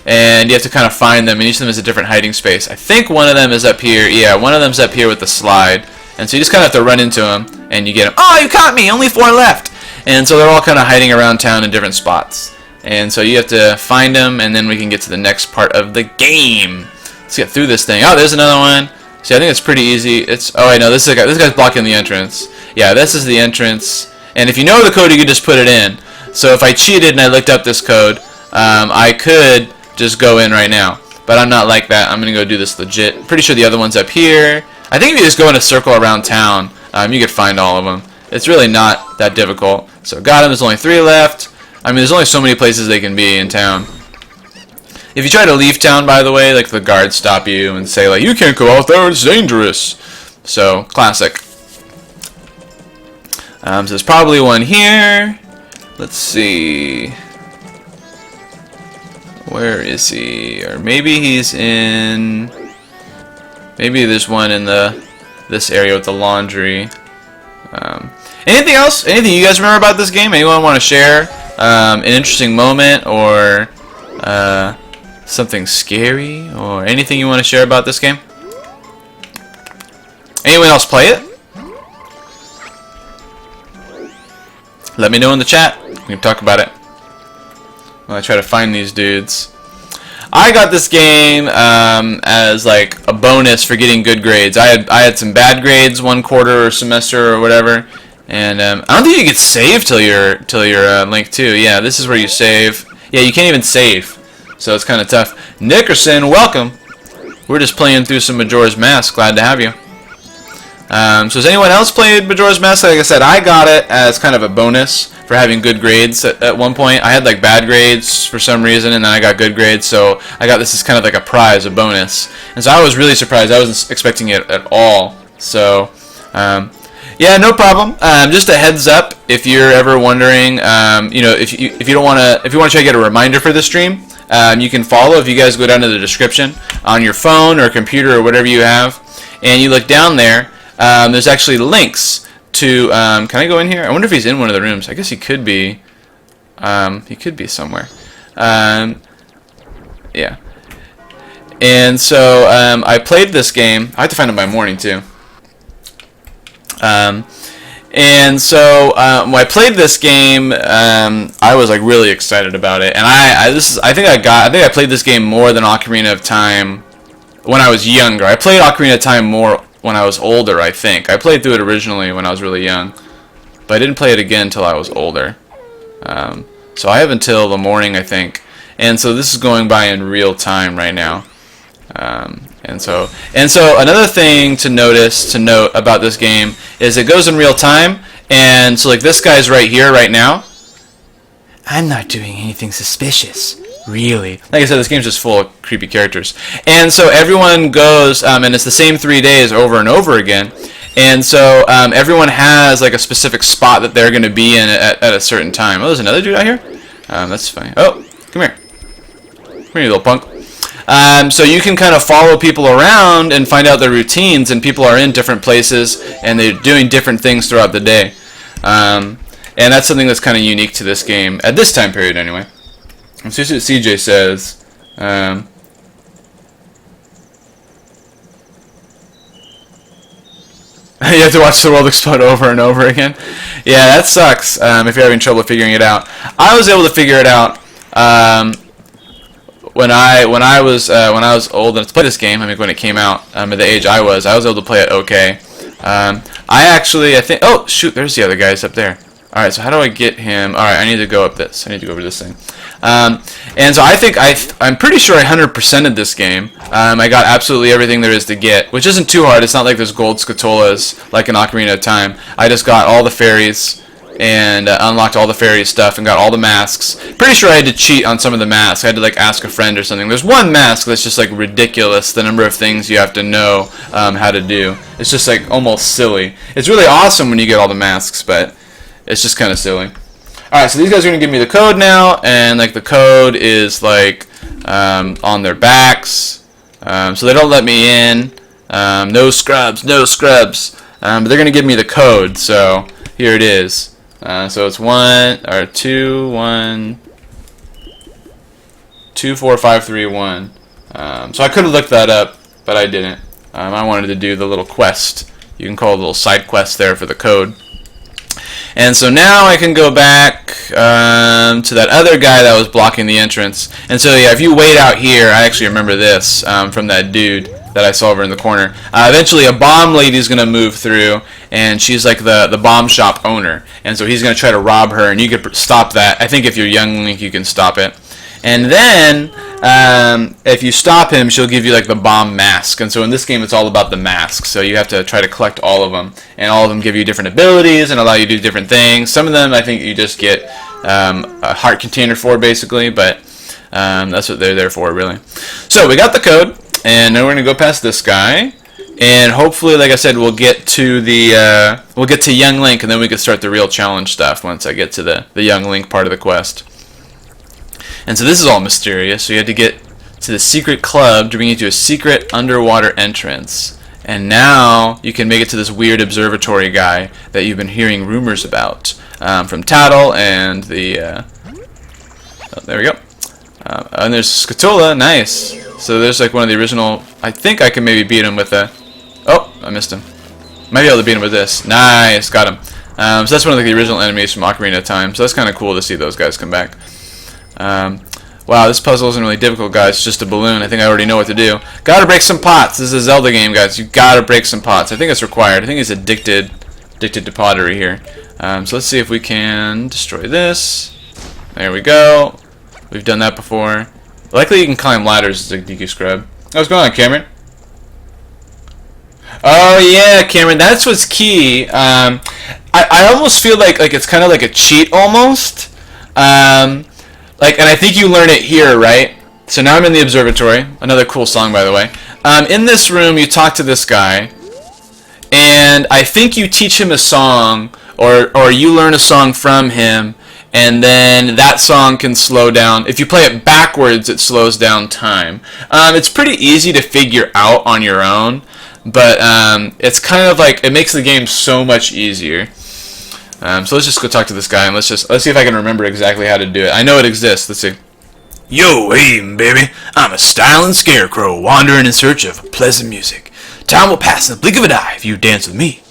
[SPEAKER 1] and you have to kind of find them, and each of them is a different hiding space. I think one of them is up here. Yeah, one of them's up here with the slide. And so you just kind of have to run into them, and you get them.
[SPEAKER 2] Oh, you caught me! Only 4 left!
[SPEAKER 1] And so they're all kind of hiding around town in different spots. And so you have to find them, and then we can get to the next part of the game. Let's get through this thing. Oh, there's another one. See, I think it's pretty easy. Oh, wait, no, this guy's blocking the entrance. Yeah, this is the entrance. And if you know the code, you can just put it in. So if I cheated and I looked up this code, I could just go in right now. But I'm not like that. I'm going to go do this legit. Pretty sure the other one's up here. I think if you just go in a circle around town, you could find all of them. It's really not that difficult. So got him. There's only 3 left. I mean, there's only so many places they can be in town. If you try to leave town, by the way, the guards stop you and say, you can't go out there, it's dangerous. So, classic. So there's probably one here. Let's see. Where is he? Or maybe he's in... Maybe there's one in the this area with the laundry. Anything else? Anything you guys remember about this game? Anyone want to share an interesting moment or something scary or anything you want to share about this game? Anyone else play it? Let me know in the chat. We can talk about it while I try to find these dudes. I got this game as like a bonus for getting good grades. I had some bad grades one quarter or semester or whatever, and I don't think you get save till you're Link 2. Yeah, this is where you save. Yeah, you can't even save, so it's kind of tough. Nickerson, welcome. We're just playing through some Majora's Mask. Glad to have you. So has anyone else played Majora's Mask? Like I said, I got it as kind of a bonus for having good grades at one point. I had like bad grades for some reason, and then I got good grades, so I got this as kind of like a prize, a bonus. And so I was really surprised. I wasn't expecting it at all. So, yeah, no problem. Just a heads up, if you're ever wondering, you know, if you want to try to get a reminder for the stream, you can follow if you guys go down to the description on your phone or computer or whatever you have, and you look down there. There's actually links to, can I go in here? I wonder if he's in one of the rooms. I guess he could be. He could be somewhere. Yeah. And so I played this game. I have to find it by morning too. And so when I played this game, I was like really excited about it. And I think I played this game more than Ocarina of Time when I was younger. I played Ocarina of Time more when I was older, I think. I played through it originally when I was really young, but I didn't play it again until I was older. So I have until the morning, I think. And so this is going by in real time right now. And so another thing to note about this game is it goes in real time. And so like this guy's right here, right now. I'm not doing anything suspicious. Really? Like I said, this game's just full of creepy characters. And so everyone goes, and it's the same 3 days over and over again. And so everyone has like a specific spot that they're going to be in at a certain time. Oh, there's another dude out here? That's funny. Oh, come here. Come here, you little punk. So you can kind of follow people around and find out their routines, and people are in different places, and they're doing different things throughout the day. And that's something that's kind of unique to this game, at this time period anyway. Let's see what CJ says. You have to watch the world explode over and over again. Yeah, that sucks. If you're having trouble figuring it out, I was able to figure it out when I was old enough to play this game. I mean, when it came out, at the age I was able to play it okay. I think. Oh shoot, there's the other guys up there. All right, so how do I get him? All right, I need to go up this. I need to go over this thing. And so I think I'm pretty sure I 100%ed this game. I got absolutely everything there is to get, which isn't too hard. It's not like there's gold scatolas like in Ocarina of Time. I just got all the fairies and unlocked all the fairy stuff and got all the masks. Pretty sure I had to cheat on some of the masks. I had to like ask a friend or something. There's one mask that's just like ridiculous, the number of things you have to know how to do. It's just like almost silly. It's really awesome when you get all the masks, but it's just kind of silly. Alright, so these guys are going to give me the code now, and like the code is like on their backs, so they don't let me in. No scrubs, no scrubs. But they're going to give me the code, so here it is. So it's 24531. So I could have looked that up, but I didn't. I wanted to do the little quest. You can call it a little side quest there for the code. And so now I can go back to that other guy that was blocking the entrance. And so yeah, if you wait out here, I actually remember this from that dude that I saw over in the corner. Eventually a bomb lady's going to move through, and she's like the bomb shop owner. And so he's going to try to rob her, and you could stop that. I think if you're young Link, you can stop it. And then if you stop him, she'll give you like the bomb mask. And so in this game, it's all about the masks. So you have to try to collect all of them, and all of them give you different abilities and allow you to do different things. Some of them I think you just get a heart container for, basically, but that's what they're there for, really. So we got the code, and now we're gonna go past this guy, and hopefully, like I said, we'll get to Young Link, and then we can start the real challenge stuff once I get to the Young Link part of the quest. And so this is all mysterious. So you had to get to the secret club to bring you to a secret underwater entrance. And now you can make it to this weird observatory guy that you've been hearing rumors about from Tattle and the... oh, there we go. And there's Scatola, nice. So there's like one of the original... I think I can maybe beat him with a... Oh, I missed him. Might be able to beat him with this. Nice, got him. So that's one of the original enemies from Ocarina of Time. So that's kind of cool to see those guys come back. Wow, this puzzle isn't really difficult, guys. It's just a balloon. I think I already know what to do. Gotta break some pots. This is a Zelda game, guys. You gotta break some pots. I think it's required. I think he's addicted to pottery here. So let's see if we can destroy this. There we go. We've done that before. Likely you can climb ladders as a Deku Scrub. What's going on, Cameron? Oh yeah, Cameron, that's what's key. I almost feel like it's kind of like a cheat almost. Like, and I think you learn it here, right? So now I'm in the observatory. Another cool song, by the way. In this room, you talk to this guy, and I think you teach him a song, or you learn a song from him, and then that song can slow down. If you play it backwards, it slows down time. It's pretty easy to figure out on your own, but it's kind of like, it makes the game so much easier. So let's just go talk to this guy, and let's see if I can remember exactly how to do it. I know it exists. Let's see.
[SPEAKER 2] Yo, hey, baby. I'm a styling scarecrow wandering in search of pleasant music. Time will pass in the blink of an eye if you dance with me.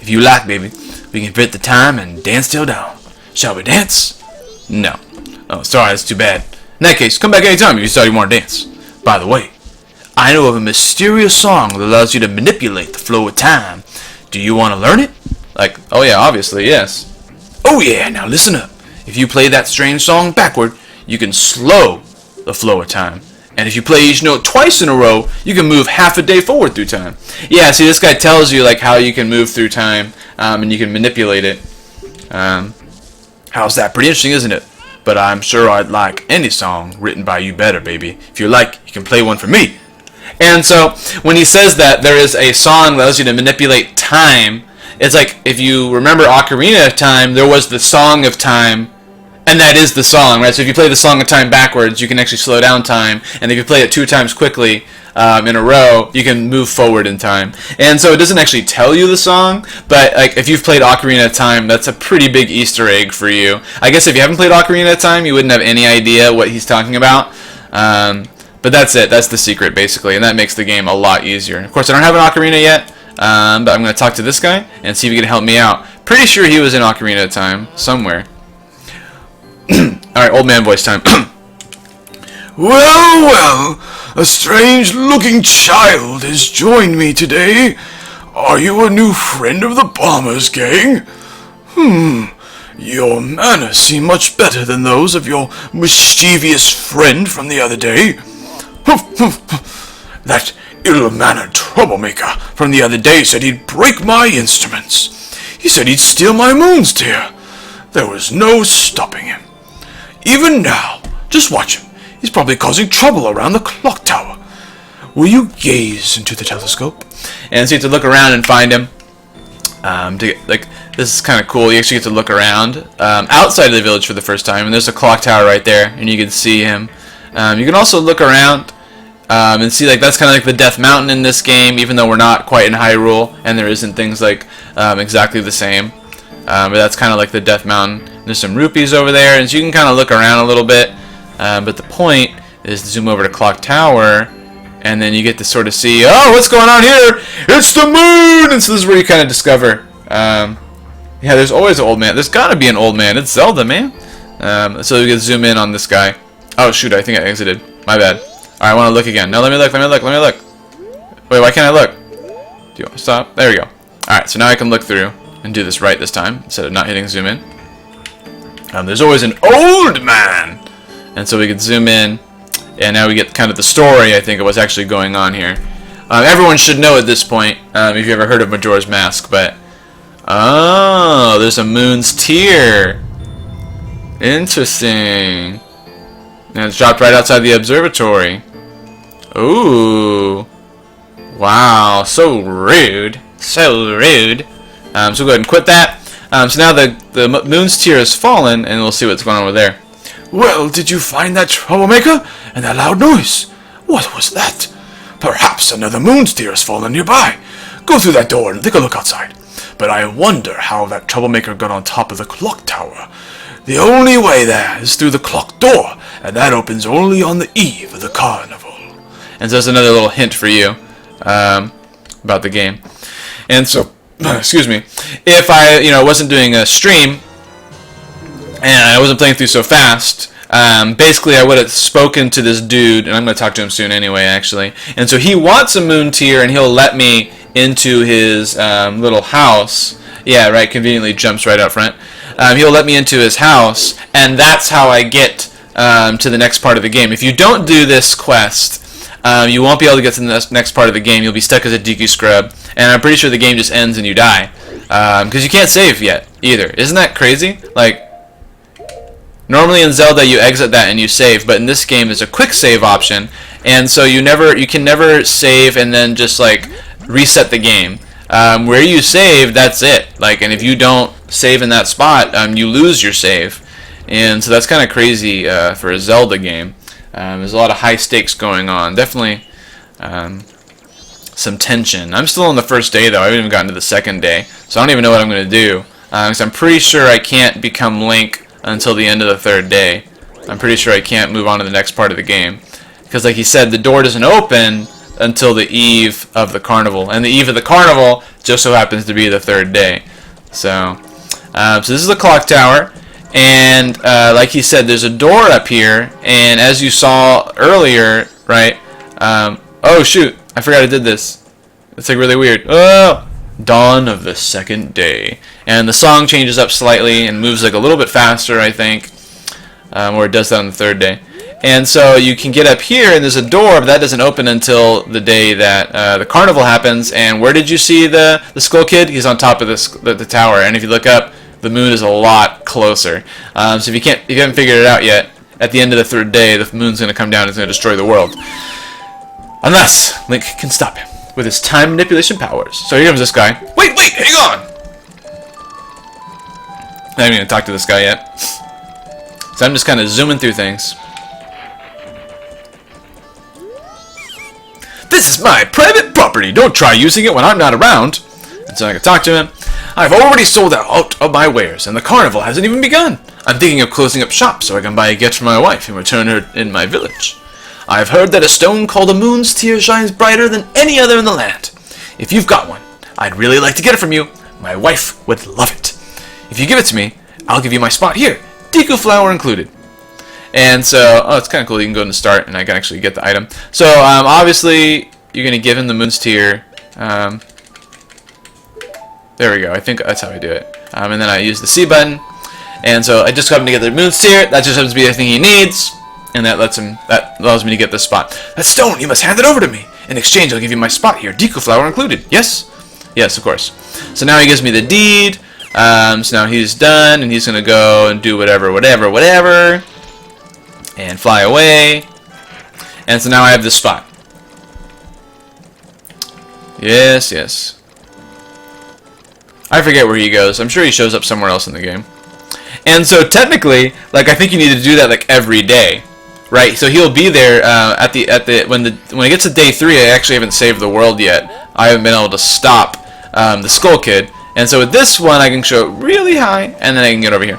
[SPEAKER 2] If you like, baby, we can fit the time and dance till dawn. Shall we dance? No. Oh, sorry, that's too bad. In that case, come back anytime if you decide you want to dance. By the way, I know of a mysterious song that allows you to manipulate the flow of time. Do you want to learn it?
[SPEAKER 1] Like, oh yeah, obviously, yes.
[SPEAKER 2] Oh yeah, now listen up. If you play that strange song backward, you can slow the flow of time. And if you play each note twice in a row, you can move half a day forward through time.
[SPEAKER 1] Yeah, see, this guy tells you like how you can move through time, and you can manipulate it.
[SPEAKER 2] How's that? Pretty interesting, isn't it? But I'm sure I'd like any song written by you better, baby. If you like, you can play one for me.
[SPEAKER 1] And so, when he says that there is a song that allows you to manipulate time, it's like, if you remember Ocarina of Time, there was the Song of Time, and that is the song, right? So if you play the Song of Time backwards, you can actually slow down time, and if you play it 2 times quickly in a row, you can move forward in time. And so it doesn't actually tell you the song, but like if you've played Ocarina of Time, that's a pretty big Easter egg for you. I guess if you haven't played Ocarina of Time, you wouldn't have any idea what he's talking about. But that's it. That's the secret, basically, and that makes the game a lot easier. Of course, I don't have an Ocarina yet. But I'm going to talk to this guy and see if he can help me out. Pretty sure he was in Ocarina of Time somewhere. Alright, old man voice time.
[SPEAKER 3] Well, a strange-looking child has joined me today. Are you a new friend of the Bombers gang? Your manners seem much better than those of your mischievous friend from the other day. That ill-mannered troublemaker from the other day said he'd break my instruments. He said he'd steal my moon's tear. There was no stopping him. Even now, just watch him. He's probably causing trouble around the clock tower. Will you gaze into the telescope?
[SPEAKER 1] And so you have to look around and find him. This is kind of cool. You actually get to look around outside of the village for the first time, and there's a clock tower right there, and you can see him. You can also look around and see, like, that's kind of like the Death Mountain in this game, even though we're not quite in Hyrule, and there isn't things like exactly the same. But that's kind of like the Death Mountain. There's some rupees over there, and so you can kind of look around a little bit. But the point is to zoom over to Clock Tower, and then you get to sort of see, oh, what's going on here? It's the moon! And so this is where you kind of discover, yeah, there's always an old man. There's got to be an old man. It's Zelda, man. So you can zoom in on this guy. Oh, shoot, I think I exited. My bad. Alright, I want to look again. No, let me look. Wait, why can't I look? Do you want to stop? There we go. Alright, so now I can look through and do this right this time, instead of not hitting zoom in. There's always an old man! And so we can zoom in, and now we get kind of the story, I think, of what's actually going on here. Everyone should know at this point, if you ever heard of Majora's Mask, but... Oh, there's a moon's tear. Interesting. And it's dropped right outside the observatory. Ooh. Wow, so rude. So rude. So we'll go ahead and quit that. So now the moon's tear has fallen, and we'll see what's going on over there.
[SPEAKER 3] Well, did you find that troublemaker and that loud noise? What was that? Perhaps another moon's tear has fallen nearby. Go through that door and take a look outside. But I wonder how that troublemaker got on top of the clock tower. The only way there is through the clock door, and that opens only on the eve of the carnival.
[SPEAKER 1] And so that's another little hint for you about the game. And so, excuse me, if I wasn't doing a stream and I wasn't playing through so fast, basically I would have spoken to this dude, and I'm going to talk to him soon anyway, actually. And so he wants a moon tier, and he'll let me into his little house. Yeah, right, conveniently jumps right out front. He'll let me into his house, and that's how I get to the next part of the game. If you don't do this quest, you won't be able to get to the next part of the game. You'll be stuck as a Deku scrub, and I'm pretty sure the game just ends and you die. Because you can't save yet, either. Isn't that crazy? Like, normally in Zelda you exit that and you save, but in this game there's a quick save option, and so you can never save and then just like reset the game. Where you save, that's it. Like, and if you don't save in that spot, you lose your save, and so that's kind of crazy for a Zelda game. There's a lot of high stakes going on. Definitely some tension. I'm still on the first day though. I haven't even gotten to the second day, so I don't even know what I'm going to do. Because I'm pretty sure I can't become Link until the end of the third day. I'm pretty sure I can't move on to the next part of the game. Because like he said, the door doesn't open until the eve of the carnival. And the eve of the carnival just so happens to be the third day. So this is the clock tower. And like he said, there's a door up here. And as you saw earlier, right? Oh shoot, I forgot I did this. It's like really weird. Oh! Dawn of the second day. And the song changes up slightly and moves like a little bit faster, I think. Or it does that on the third day. And so you can get up here, and there's a door, but that doesn't open until the day that the carnival happens. And where did you see the Skull Kid? He's on top of the tower. And if you look up, the moon is a lot closer. So if you haven't figured it out yet, at the end of the third day, the moon's going to come down and it's going to destroy the world. Unless Link can stop him with his time manipulation powers. So here comes this guy. Wait, hang on! I haven't even talked to this guy yet. So I'm just kind of zooming through things. This is my private property. Don't try using it when I'm not around. And so I can talk to him. I've already sold out of my wares, and the carnival hasn't even begun. I'm thinking of closing up shop so I can buy a gift for my wife and return her in my village. I've heard that a stone called a moon's tear shines brighter than any other in the land. If you've got one, I'd really like to get it from you. My wife would love it. If you give it to me, I'll give you my spot here, Deku flower included. And so, oh, it's kind of cool. You can go in the start, and I can actually get the item. So, obviously, you're going to give him the moon's tear. There we go. I think that's how I do it. And then I use the C button. And so I just got him to get the moon's tear. That just happens to be the thing he needs. And that allows me to get this spot. That stone, you must hand it over to me. In exchange, I'll give you my spot here, Deku flower included. Yes? Yes, of course. So now he gives me the deed. So now he's done, and he's going to go and do whatever, and fly away. And so now I have this spot. Yes. I forget where he goes. I'm sure he shows up somewhere else in the game. And so technically, like, I think you need to do that like every day. Right, so he'll be there when it gets to day 3. I actually haven't saved the world yet. I haven't been able to stop the Skull Kid, and so with this one I can show it really high, and then I can get over here.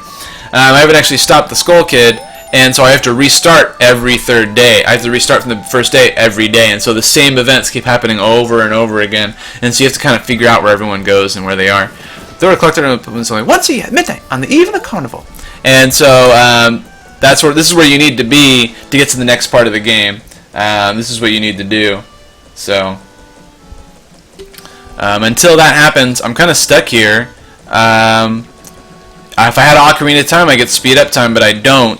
[SPEAKER 1] I haven't actually stopped the Skull Kid, and so I have to restart every third day. I have to restart from the first day every day, and so the same events keep happening over and over again, and so you have to kind of figure out where everyone goes and where they are. Throw a collector only once a year at midnight on the eve of the carnival, and so. This is where you need to be to get to the next part of the game. This is what you need to do. So until that happens, I'm kind of stuck here. If I had Ocarina of Time, I get speed up time, but I don't.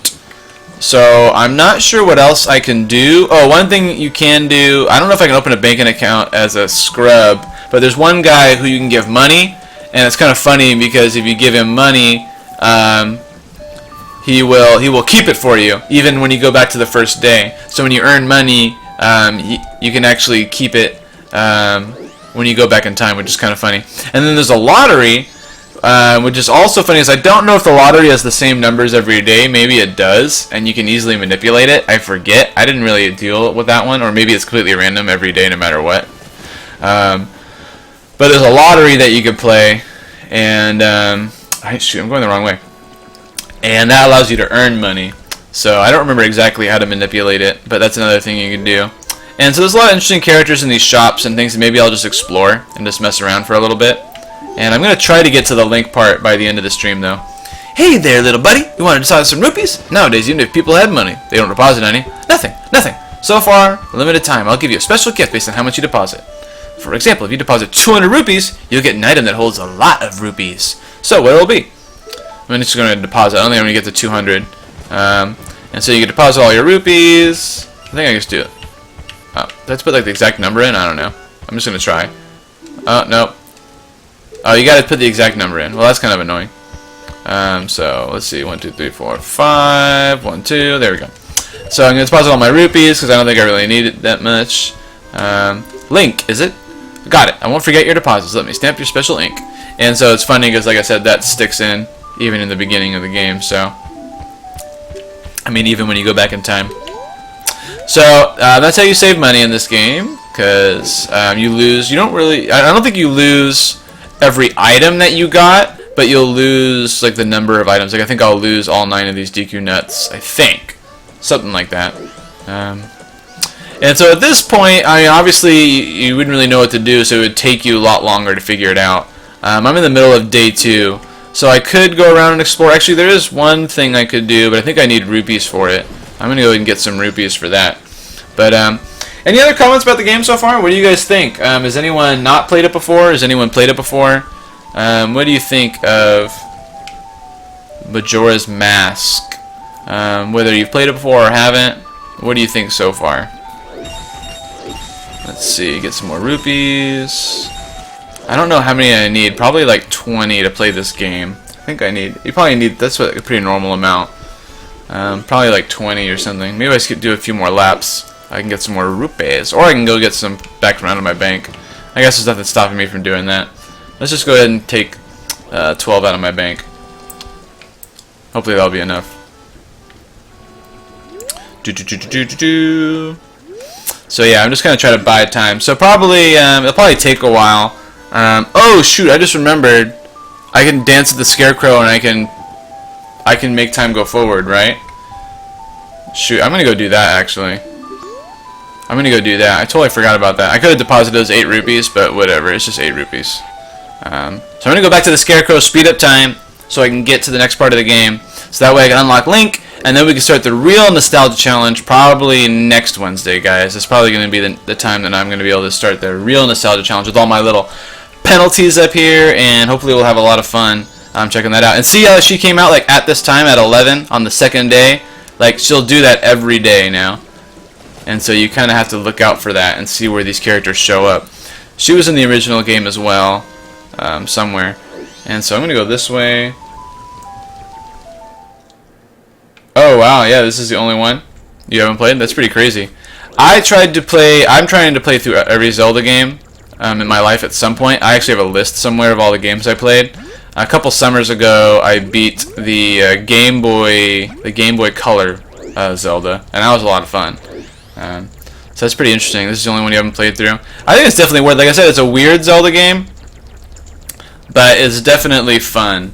[SPEAKER 1] So I'm not sure what else I can do. Oh, one thing you can do. I don't know if I can open a banking account as a scrub, but there's one guy who you can give money, and it's kind of funny because if you give him money. He will keep it for you, even when you go back to the first day. So when you earn money, you can actually keep it when you go back in time, which is kind of funny. And then there's a lottery, which is also funny, is I don't know if the lottery has the same numbers every day. Maybe it does, and you can easily manipulate it. I forget. I didn't really deal with that one, or maybe it's completely random every day no matter what. But there's a lottery that you could play, and shoot, I'm going the wrong way. And that allows you to earn money. So I don't remember exactly how to manipulate it, but that's another thing you can do. And so there's a lot of interesting characters in these shops and things that maybe I'll just explore and just mess around for a little bit. And I'm going to try to get to the link part by the end of the stream, though.
[SPEAKER 2] Hey there, little buddy. You want to deposit some rupees?
[SPEAKER 1] Nowadays, even if people had money, they don't deposit any.
[SPEAKER 2] Nothing.
[SPEAKER 1] So far, limited time, I'll give you a special gift based on how much you deposit. For example, if you deposit 200 rupees, you'll get an item that holds a lot of rupees. So what it'll be? I'm just going to deposit. I don't think I'm going to get to 200. And so you can deposit all your rupees. I think I just do it. Let's put like the exact number in. I don't know. I'm just going to try. Oh, no. Oh, you got to put the exact number in. Well, that's kind of annoying. So let's see. 1, 2, 3, 4, 5. 1, 2. There we go. So I'm going to deposit all my rupees because I don't think I really need it that much. Link, is it? Got it. I won't forget your deposits. Let me stamp your special ink. And so it's funny because, like I said, that sticks in even in the beginning of the game. So, I mean, even when you go back in time. So that's how you save money in this game, because you lose. You don't really. I don't think you lose every item that you got, but you'll lose like the number of items. Like I think I'll lose all 9 of these Deku nuts. I think something like that. And so at this point, I mean, obviously you wouldn't really know what to do, so it would take you a lot longer to figure it out. I'm in the middle of day 2, so I could go around and explore. Actually, there is one thing I could do, but I think I need rupees for it. I'm going to go ahead and get some rupees for that. But any other comments about the game so far? What do you guys think? Has anyone not played it before? Has anyone played it before? What do you think of Majora's Mask? Whether you've played it before or haven't, what do you think so far? Let's see, get some more rupees. I don't know how many I need. Probably like 20 to play this game. I think I need. You probably need. That's a pretty normal amount. Probably like 20 or something. Maybe I should do a few more laps. I can get some more rupees, or I can go get some back around in my bank. I guess there's nothing stopping me from doing that. Let's just go ahead and take 12 out of my bank. Hopefully that'll be enough. So yeah, I'm just gonna try to buy time. So probably it'll probably take a while. Oh shoot! I just remembered. I can dance with the scarecrow and I can make time go forward, right? Shoot! I'm gonna go do that actually. I'm gonna go do that. I totally forgot about that. I could have deposited those 8 rupees, but whatever. It's just 8 rupees. So I'm gonna go back to the scarecrow, speed up time, so I can get to the next part of the game. So that way I can unlock Link. And then we can start the real nostalgia challenge probably next Wednesday, guys. It's probably going to be the time that I'm going to be able to start the real nostalgia challenge with all my little penalties up here, and hopefully we'll have a lot of fun checking that out. And see how she came out like at this time at 11 on the second day? Like she'll do that every day now. And so you kind of have to look out for that and see where these characters show up. She was in the original game as well, somewhere. And so I'm going to go this way. Oh wow, yeah, this is the only one you haven't played? That's pretty crazy. I'm trying to play through every Zelda game in my life at some point. I actually have a list somewhere of all the games I played. A couple summers ago, I beat the Game Boy Color Zelda, and that was a lot of fun. So that's pretty interesting. This is the only one you haven't played through. I think it's definitely worth. Like I said, it's a weird Zelda game, but it's definitely fun.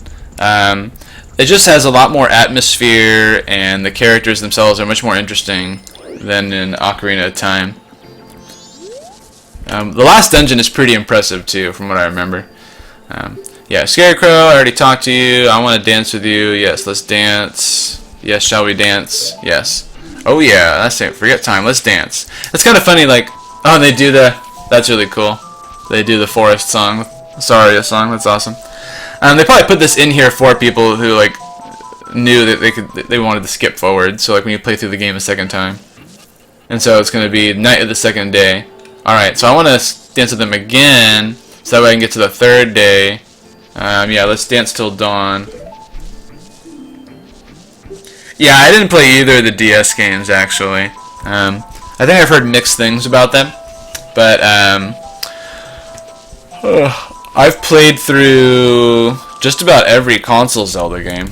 [SPEAKER 1] It just has a lot more atmosphere, and the characters themselves are much more interesting than in Ocarina of Time. The last dungeon is pretty impressive too, from what I remember. Yeah, Scarecrow, I already talked to you. I want to dance with you. Yes, let's dance. Yes, shall we dance? Yes. Oh yeah, that's it. Forget time. Let's dance. It's kind of funny, like, oh, they do that's really cool. They do the forest song, Saria song. That's awesome. They probably put this in here for people who like knew that they wanted to skip forward. So like when you play through the game a second time, and so it's going to be night of the second day. All right, so I want to dance with them again, so that way I can get to the third day. Yeah, let's dance till dawn. Yeah, I didn't play either of the DS games actually. I think I've heard mixed things about them, but I've played through just about every console Zelda game.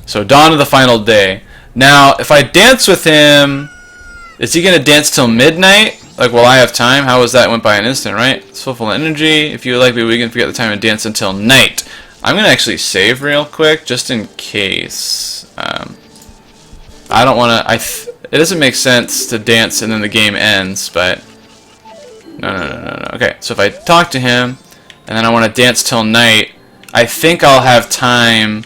[SPEAKER 1] So Dawn of the Final Day. Now, if I dance with him, is he going to dance till midnight? Like, will I have time? How was that? Went by an instant, right? It's full of energy. If you would like me, we can forget the time and dance until night. I'm going to actually save real quick, just in case. I don't want to... it doesn't make sense to dance and then the game ends, but... No. Okay, so if I talk to him, and then I want to dance till night, I think I'll have time...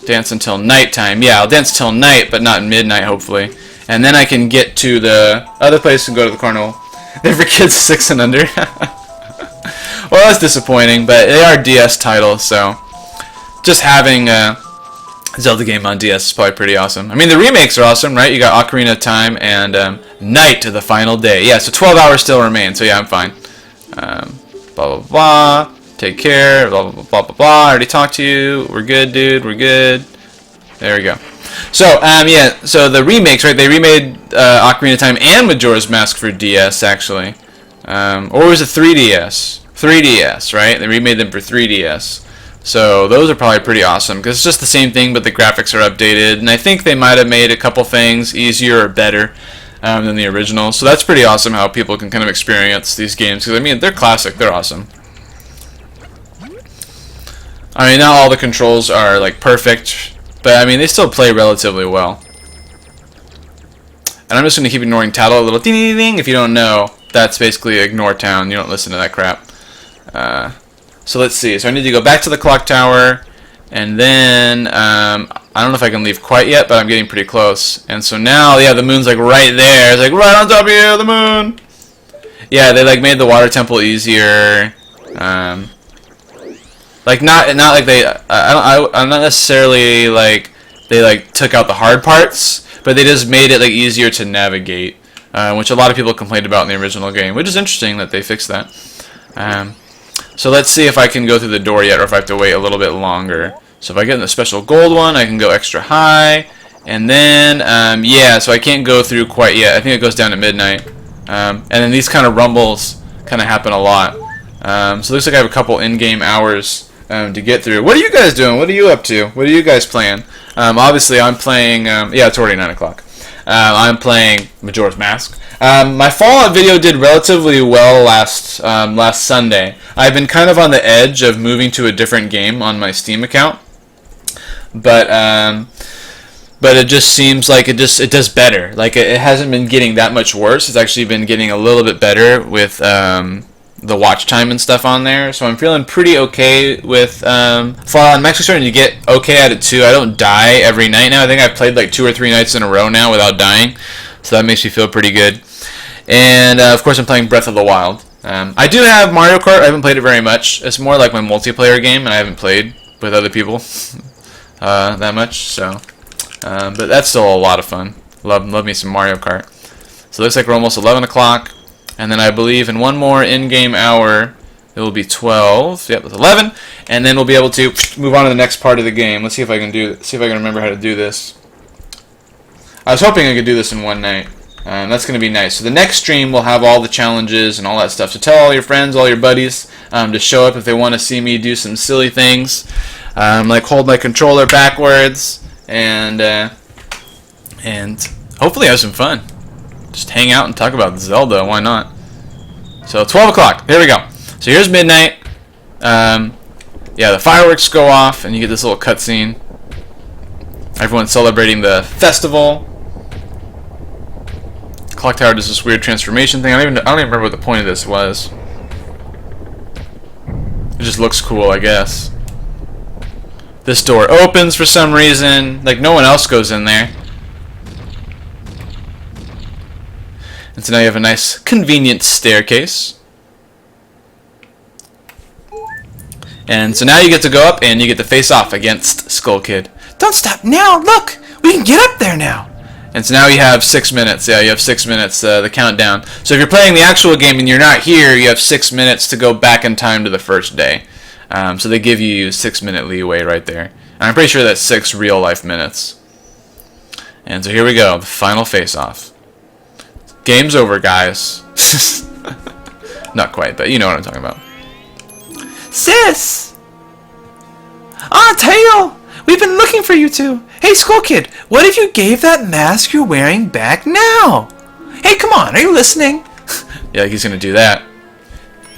[SPEAKER 1] Dance until nighttime. Yeah, I'll dance till night, but not midnight, hopefully. And then I can get to the other place and go to the carnival. They're for kids 6 and under. Well, that's disappointing, but they are DS titles, so just having a Zelda game on DS is probably pretty awesome. I mean, the remakes are awesome, right? You got Ocarina of Time and Night of the Final Day. Yeah, so 12 hours still remain, so yeah, I'm fine. Blah, blah, blah. Take care. Blah, blah, blah, blah, blah. I already talked to you. We're good, dude. We're good. There we go. So, yeah, so the remakes, right, they remade Ocarina of Time and Majora's Mask for DS, actually. Or was it 3DS? 3DS, right? They remade them for 3DS. So, those are probably pretty awesome, because it's just the same thing, but the graphics are updated, and I think they might have made a couple things easier or better than the original. So that's pretty awesome how people can kind of experience these games, because, I mean, they're classic, they're awesome. I mean, not all the controls are, like, perfect, but, I mean, they still play relatively well. And I'm just going to keep ignoring Tattle, a little ding-ding-ding. If you don't know, that's basically ignore town. You don't listen to that crap. So let's see. So I need to go back to the clock tower, and then, I don't know if I can leave quite yet, but I'm getting pretty close. And so now, yeah, the moon's, like, right there. It's, like, right on top of you, the moon! Yeah, they, like, made the water temple easier. Like not like they I'm not necessarily like they like took out the hard parts, but they just made it like easier to navigate, which a lot of people complained about in the original game, which is interesting that they fixed that. So let's see if I can go through the door yet, or if I have to wait a little bit longer. So if I get in the special gold one, I can go extra high, and then yeah, so I can't go through quite yet. I think it goes down to midnight, and then these kind of rumbles kind of happen a lot. So it looks like I have a couple in-game hours to get through. What are you guys doing? What are you up to? What are you guys playing? Obviously, I'm playing... yeah, it's already 9 o'clock. I'm playing Majora's Mask. My Fallout video did relatively well last Sunday. I've been kind of on the edge of moving to a different game on my Steam account. But it just seems like it does better. Like, it hasn't been getting that much worse. It's actually been getting a little bit better with... the watch time and stuff on there, so I'm feeling pretty okay with Fallout. I'm actually starting to get okay at it too. I don't die every night now. I think I've played like 2 or 3 nights in a row now without dying, so that makes me feel pretty good. And of course I'm playing Breath of the Wild. I do have Mario Kart. I haven't played it very much. It's more like my multiplayer game, and I haven't played with other people that much, so but that's still a lot of fun. Love me some Mario Kart. So it looks like we're almost 11 o'clock. And then I believe in one more in-game hour, it will be 12. Yep, it's 11. And then we'll be able to move on to the next part of the game. Let's see if I can remember how to do this. I was hoping I could do this in one night. That's going to be nice. So the next stream will have all the challenges and all that stuff. So tell all your friends, all your buddies, to show up if they want to see me do some silly things, like hold my controller backwards, and hopefully have some fun. Just hang out and talk about Zelda, why not? So 12 o'clock, there we go. So here's midnight. Yeah, the fireworks go off, and you get this little cutscene. Everyone's celebrating the festival. The clock tower does this weird transformation thing. I don't even remember what the point of this was. It just looks cool, I guess. This door opens for some reason. Like, no one else goes in there. And so now you have a nice, convenient staircase. And so now you get to go up and you get to face off against Skull Kid.
[SPEAKER 2] Don't stop now! Look! We can get up there now!
[SPEAKER 1] And so now you have 6 minutes. Yeah, you have 6 minutes, the countdown. So if you're playing the actual game and you're not here, you have 6 minutes to go back in time to the first day. So they give you 6-minute leeway right there. And I'm pretty sure that's 6 real-life minutes. And so here we go, the final face-off. Game's over, guys. Not quite, but you know what I'm talking about.
[SPEAKER 2] Sis! Ah, Tail! We've been looking for you two. Hey, Skull Kid, what if you gave that mask you're wearing back now? Hey, come on, are you listening?
[SPEAKER 1] Yeah, he's gonna do that.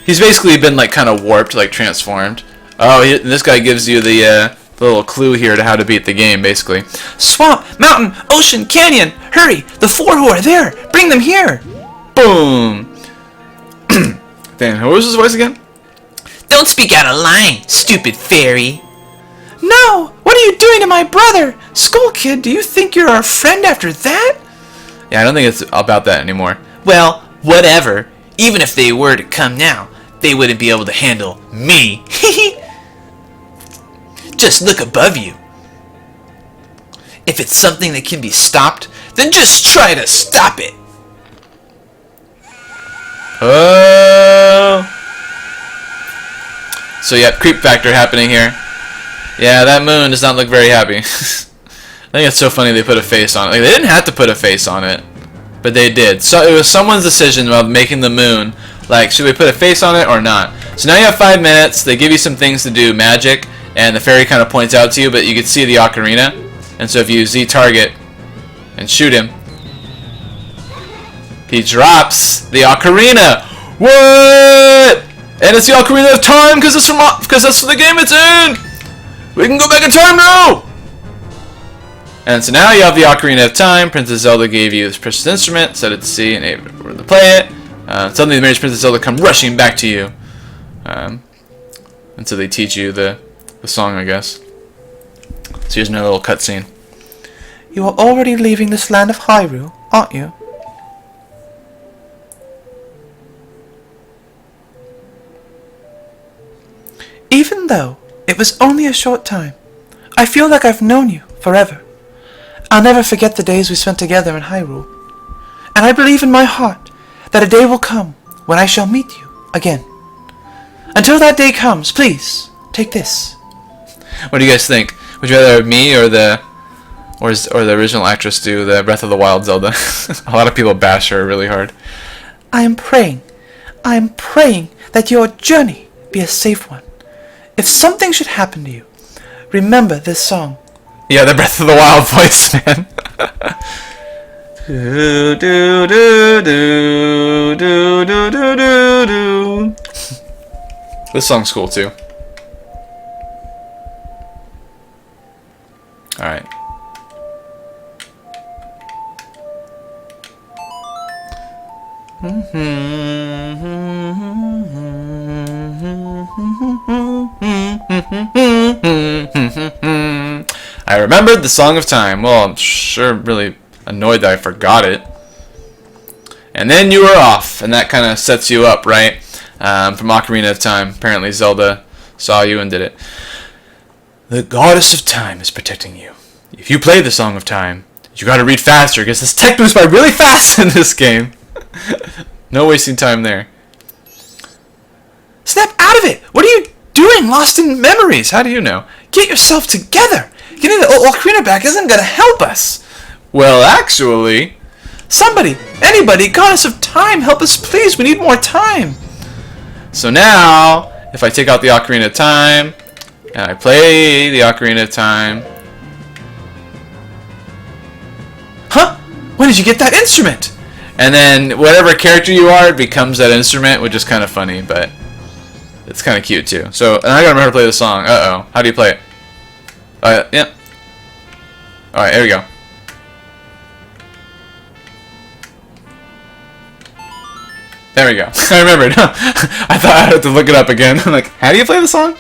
[SPEAKER 1] He's basically been like kind of warped, like transformed. Oh, this guy gives you the little clue here to how to beat the game, basically.
[SPEAKER 2] Swamp, mountain, ocean, canyon. Hurry, the four who are there. Bring them here.
[SPEAKER 1] Boom. Damn, what was his voice again?
[SPEAKER 2] Don't speak out of line, stupid fairy. No, what are you doing to my brother? Skull Kid, do you think you're our friend after that?
[SPEAKER 1] Yeah, I don't think it's about that anymore.
[SPEAKER 2] Well, whatever. Even if they were to come now, they wouldn't be able to handle me. Just look above you. If it's something that can be stopped, then just try to stop it.
[SPEAKER 1] Oh. So yeah, creep factor happening here. Yeah, that moon does not look very happy. I think it's so funny they put a face on it. Like, they didn't have to put a face on it, but they did. So it was someone's decision about making the moon. Like, should we put a face on it or not? So now you have 5 minutes. They give you some things to do, magic, and the fairy kind of points out to you, but you can see the ocarina. And so if you Z target and shoot him, he drops the ocarina. What? And it's the Ocarina of Time because that's the game it's in. We can go back in time now. And so now you have the Ocarina of Time. Princess Zelda gave you this precious instrument, set it to C, and able to play it. Suddenly the Mage Princess Zelda come rushing back to you. And so they teach you the song, I guess. So here's another little cutscene.
[SPEAKER 2] You are already leaving this land of Hyrule, aren't you? Even though it was only a short time, I feel like I've known you forever. I'll never forget the days we spent together in Hyrule. And I believe in my heart that a day will come when I shall meet you again. Until that day comes, please, take this.
[SPEAKER 1] What do you guys think? Would you rather me or the original actress do the Breath of the Wild Zelda? A lot of people bash her really hard.
[SPEAKER 2] I am praying that your journey be a safe one. If something should happen to you, remember this song.
[SPEAKER 1] Yeah, the Breath of the Wild voice, man. Do, do, do, do, do, do, do, do, do. This song's cool too. Alright. I remembered the Song of Time. Well, I'm sure really annoyed that I forgot it. And then you were off, and that kind of sets you up, right? From Ocarina of Time. Apparently Zelda saw you and did it. The Goddess of Time is protecting you. If you play the Song of Time, you gotta read faster, because this tech moves by really fast in this game. No wasting time there.
[SPEAKER 2] Snap out of it! What are you doing, lost in memories?
[SPEAKER 1] How do you know?
[SPEAKER 2] Get yourself together! Getting the ocarina back isn't gonna help us!
[SPEAKER 1] Well, actually...
[SPEAKER 2] Somebody, anybody, Goddess of Time, help us please, we need more time!
[SPEAKER 1] So now, if I take out the Ocarina of Time, and I play the Ocarina of Time...
[SPEAKER 2] Huh? When did you get that instrument?
[SPEAKER 1] And then whatever character you are, it becomes that instrument, which is kind of funny, but it's kind of cute too. So, and I gotta remember to play the song. Uh-oh. How do you play it? Yeah. Alright, here we go. There we go. I remembered. I thought I had to look it up again. I'm like, how do you play the song?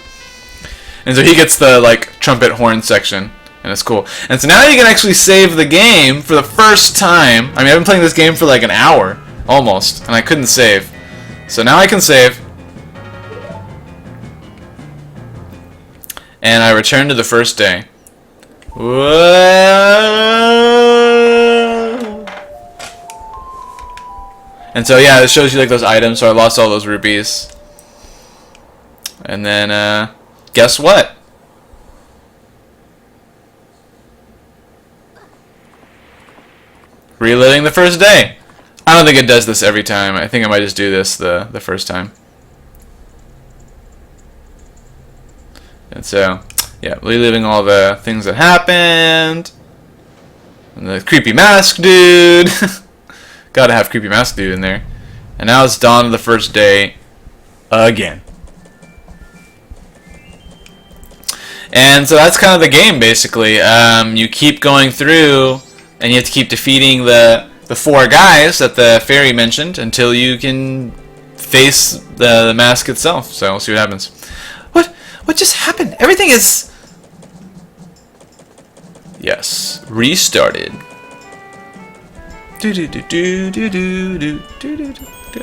[SPEAKER 1] And so he gets the, like, trumpet horn section. And it's cool. And so now you can actually save the game for the first time. I mean, I've been playing this game for like an hour, almost, and I couldn't save. So now I can save. And I return to the first day. Whoa. And so yeah, it shows you like those items. So I lost all those rubies. And then, guess what? Reliving the first day. I don't think it does this every time. I think I might just do this the first time. And so, Yeah, reliving all the things that happened. And the creepy mask dude. Gotta have creepy mask dude in there. And now it's dawn of the first day again. And so that's kind of the game, basically. You keep going through, and you have to keep defeating the 4 guys that the fairy mentioned until you can face the mask itself. So we'll see what happens.
[SPEAKER 2] What just happened? Everything is...
[SPEAKER 1] Yes, restarted.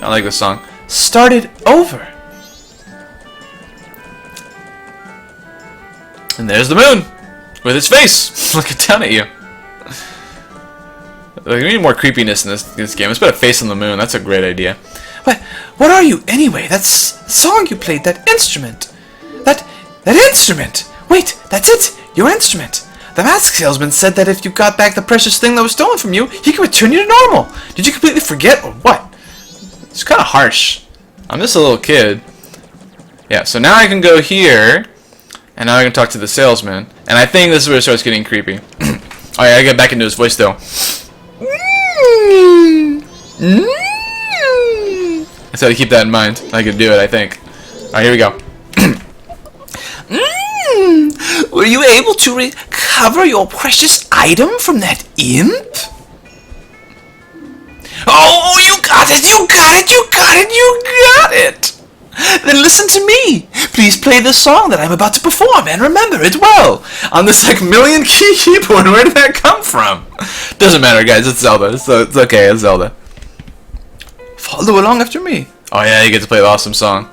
[SPEAKER 1] I like this song.
[SPEAKER 2] Started over.
[SPEAKER 1] And there's the moon with its face looking down at you. Like, we need more creepiness in this game. Let's put a face on the moon. That's a great idea.
[SPEAKER 2] What are you anyway? That song you played, that instrument. That instrument. Wait, that's it. Your instrument. The mask salesman said that if you got back the precious thing that was stolen from you, he could return you to normal. Did you completely forget or what?
[SPEAKER 1] It's kind of harsh. I'm just a little kid. Yeah, so now I can go here, and now I can talk to the salesman. And I think this is where it starts getting creepy. Oh yeah, I get back into his voice though. So to keep that in mind, I can do it, I think. Alright, here we go.
[SPEAKER 2] Were you able to recover your precious item from that imp? Oh, you got it! You got it! You got it! You got it! Then listen to me. Please play the song that I'm about to perform and remember it well.
[SPEAKER 1] On this like million key keyboard, where did that come from? Doesn't matter, guys. It's Zelda, so it's okay. It's Zelda.
[SPEAKER 2] Follow along after me.
[SPEAKER 1] Oh yeah, you get to play the awesome song.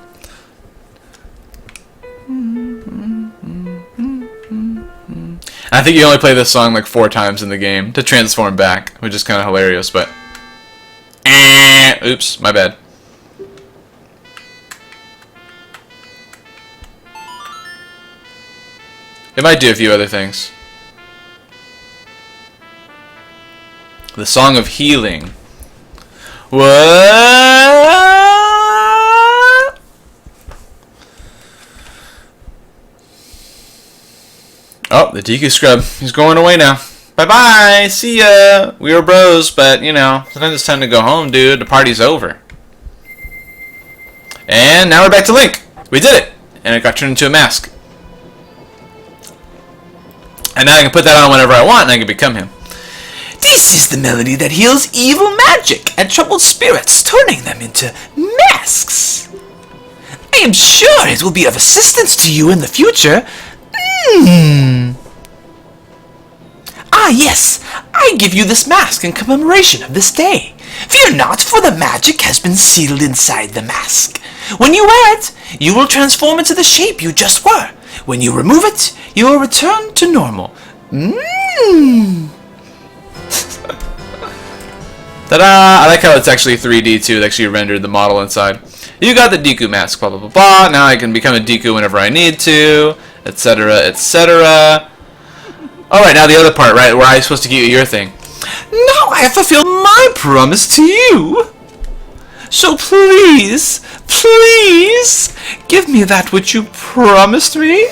[SPEAKER 1] I think you only play this song like 4 times in the game to transform back, which is kind of hilarious, but... Oops, my bad. It might do a few other things. The Song of Healing. What? Oh, the Deku Scrub. He's going away now. Bye-bye. See ya. We were bros, but, you know, sometimes it's time to go home, dude. The party's over. And now we're back to Link. We did it. And it got turned into a mask. And now I can put that on whenever I want, and I can become him.
[SPEAKER 2] This is the melody that heals evil magic and troubled spirits, turning them into masks. I am sure it will be of assistance to you in the future. Ah, yes. I give you this mask in commemoration of this day. Fear not, for the magic has been sealed inside the mask. When you wear it, you will transform into the shape you just were. When you remove it, you will return to normal.
[SPEAKER 1] Ta-da! I like how it's actually 3D too. It actually rendered the model inside. You got the Deku mask, blah blah blah blah. Now I can become a Deku whenever I need to, etc. etc. Alright, now the other part, right, where I'm supposed to give you your thing.
[SPEAKER 2] Now I have fulfilled my promise to you. So please, please, give me that which you promised me.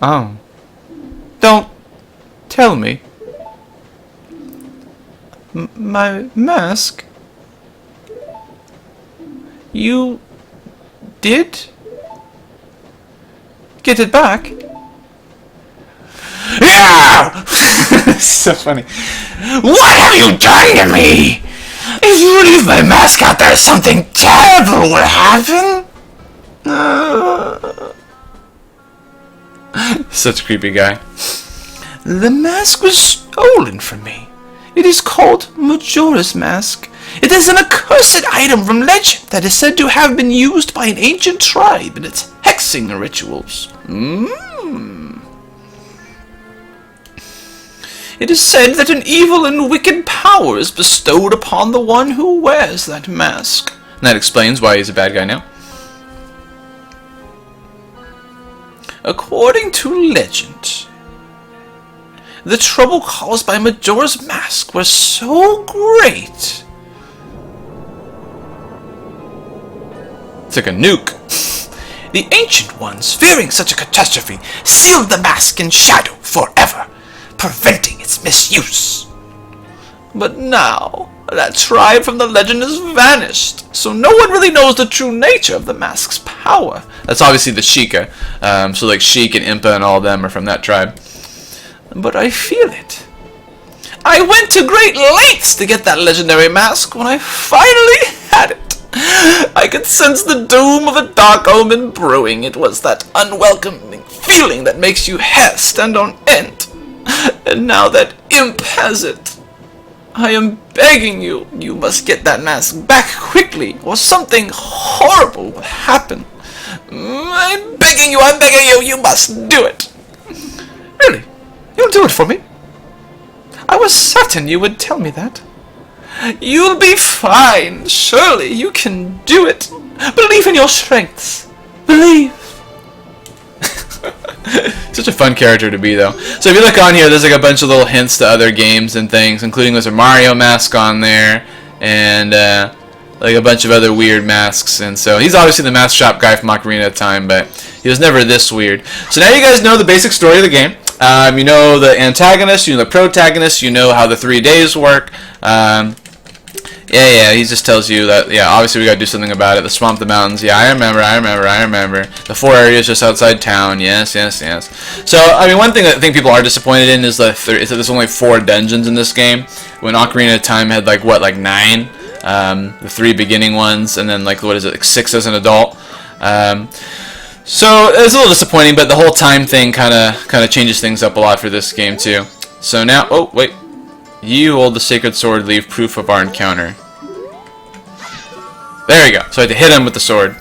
[SPEAKER 1] Oh.
[SPEAKER 2] Don't tell me. My mask? You did get it back?
[SPEAKER 3] Yeah!
[SPEAKER 1] So funny.
[SPEAKER 3] What have you done to me? If you leave my mask out there, something terrible will happen.
[SPEAKER 1] Such a creepy guy.
[SPEAKER 2] The mask was stolen from me. It is called Majora's Mask. It is an accursed item from legend that is said to have been used by an ancient tribe in its hexing rituals. It is said that an evil and wicked power is bestowed upon the one who wears that mask.
[SPEAKER 1] And that explains why he's a bad guy now.
[SPEAKER 2] According to legend, the trouble caused by Majora's Mask was so great.
[SPEAKER 1] It's like a nuke.
[SPEAKER 2] The Ancient Ones, fearing such a catastrophe, sealed the mask in shadow forever, preventing its misuse. But now, that tribe from the legend has vanished, so no one really knows the true nature of the mask's power.
[SPEAKER 1] That's obviously the Sheikah. So like Sheik and Impa and all of them are from that tribe.
[SPEAKER 2] But I feel it. I went to great lengths to get that legendary mask. When I finally had it, I could sense the doom of a dark omen brewing. It was that unwelcoming feeling that makes your hair stand on end. And now that Imp has it, I am begging you, you must get that mask back quickly, or something horrible will happen. I'm begging you, you must do it. Really? You'll do it for me? I was certain you would tell me that. You'll be fine. Surely you can do it. Believe in your strengths. Believe.
[SPEAKER 1] Such a fun character to be, though. So if you look on here, there's like a bunch of little hints to other games and things, including there's a Mario mask on there, and like a bunch of other weird masks. And so he's obviously the mask shop guy from Ocarina of Time, but he was never this weird. So now you guys know the basic story of the game. You know the antagonist, you know the protagonist, you know how the 3 days work. Yeah, he just tells you that, yeah, obviously we gotta do something about it. The swamp, the mountains, yeah, I remember. The 4 areas just outside town, yes. So, I mean, one thing that I think people are disappointed in is that there's only 4 dungeons in this game, when Ocarina of Time had, like, 9? The 3 beginning ones, and then, like 6 as an adult. So, it's a little disappointing, but the whole time thing kind of changes things up a lot for this game, too. So now, oh, wait. You hold the sacred sword, leave proof of our encounter. There you go. So I had to hit him with the sword.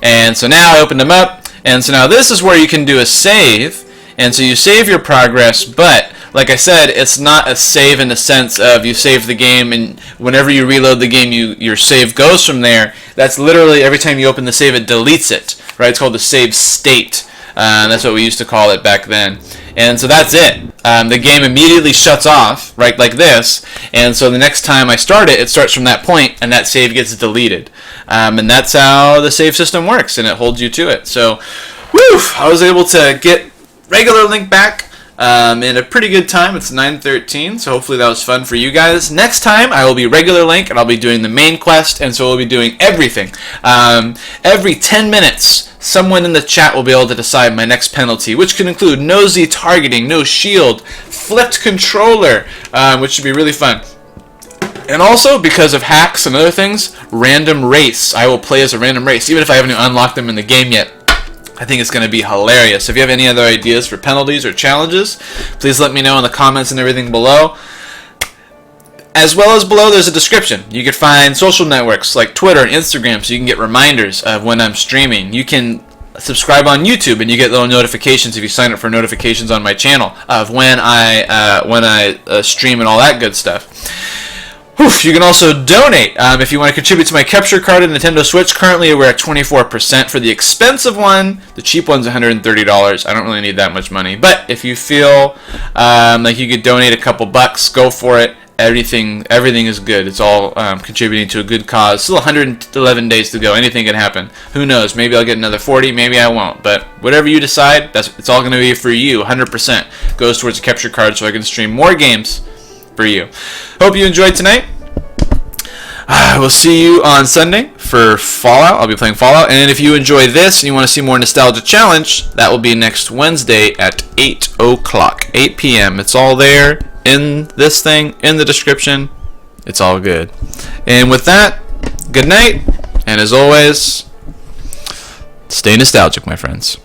[SPEAKER 1] And so now I opened him up. And so now this is where you can do a save. And so you save your progress, but like I said, it's not a save in the sense of you save the game and whenever you reload the game, your save goes from there. That's literally every time you open the save, it deletes it. Right? It's called the save state. That's what we used to call it back then. And so that's it. The game immediately shuts off, right, like this. And so the next time I start it, it starts from that point, and that save gets deleted. And that's how the save system works, and it holds you to it. So, whew, I was able to get regular Link back in a pretty good time. It's 9:13, so hopefully that was fun for you guys. Next time, I will be regular Link, and I'll be doing the main quest, and so we'll be doing everything. Every 10 minutes, someone in the chat will be able to decide my next penalty, which can include no Z targeting, no shield, flipped controller, which should be really fun. And also, because of hacks and other things, random race. I will play as a random race, even if I haven't unlocked them in the game yet. I think it's going to be hilarious. If you have any other ideas for penalties or challenges, please let me know in the comments and everything below. As well as below, there's a description. You can find social networks like Twitter and Instagram so you can get reminders of when I'm streaming. You can subscribe on YouTube and you get little notifications if you sign up for notifications on my channel of when I stream and all that good stuff. Oof, you can also donate if you want to contribute to my capture card and Nintendo Switch. Currently, we're at 24% for the expensive one. The cheap one's $130. I don't really need that much money. But if you feel like you could donate a couple bucks, go for it. Everything is good. It's all contributing to a good cause. Still 111 days to go. Anything can happen. Who knows? Maybe I'll get another 40. Maybe I won't. But whatever you decide, it's all going to be for you. 100% goes towards a capture card so I can stream more games for you. Hope you enjoyed tonight. We'll see you on Sunday for Fallout. I'll be playing Fallout. And if you enjoy this and you want to see more Nostalgia Challenge, that will be next Wednesday at 8 o'clock, 8 p.m. It's all there in this thing, in the description. It's all good. And with that, good night. And as always, stay nostalgic, my friends.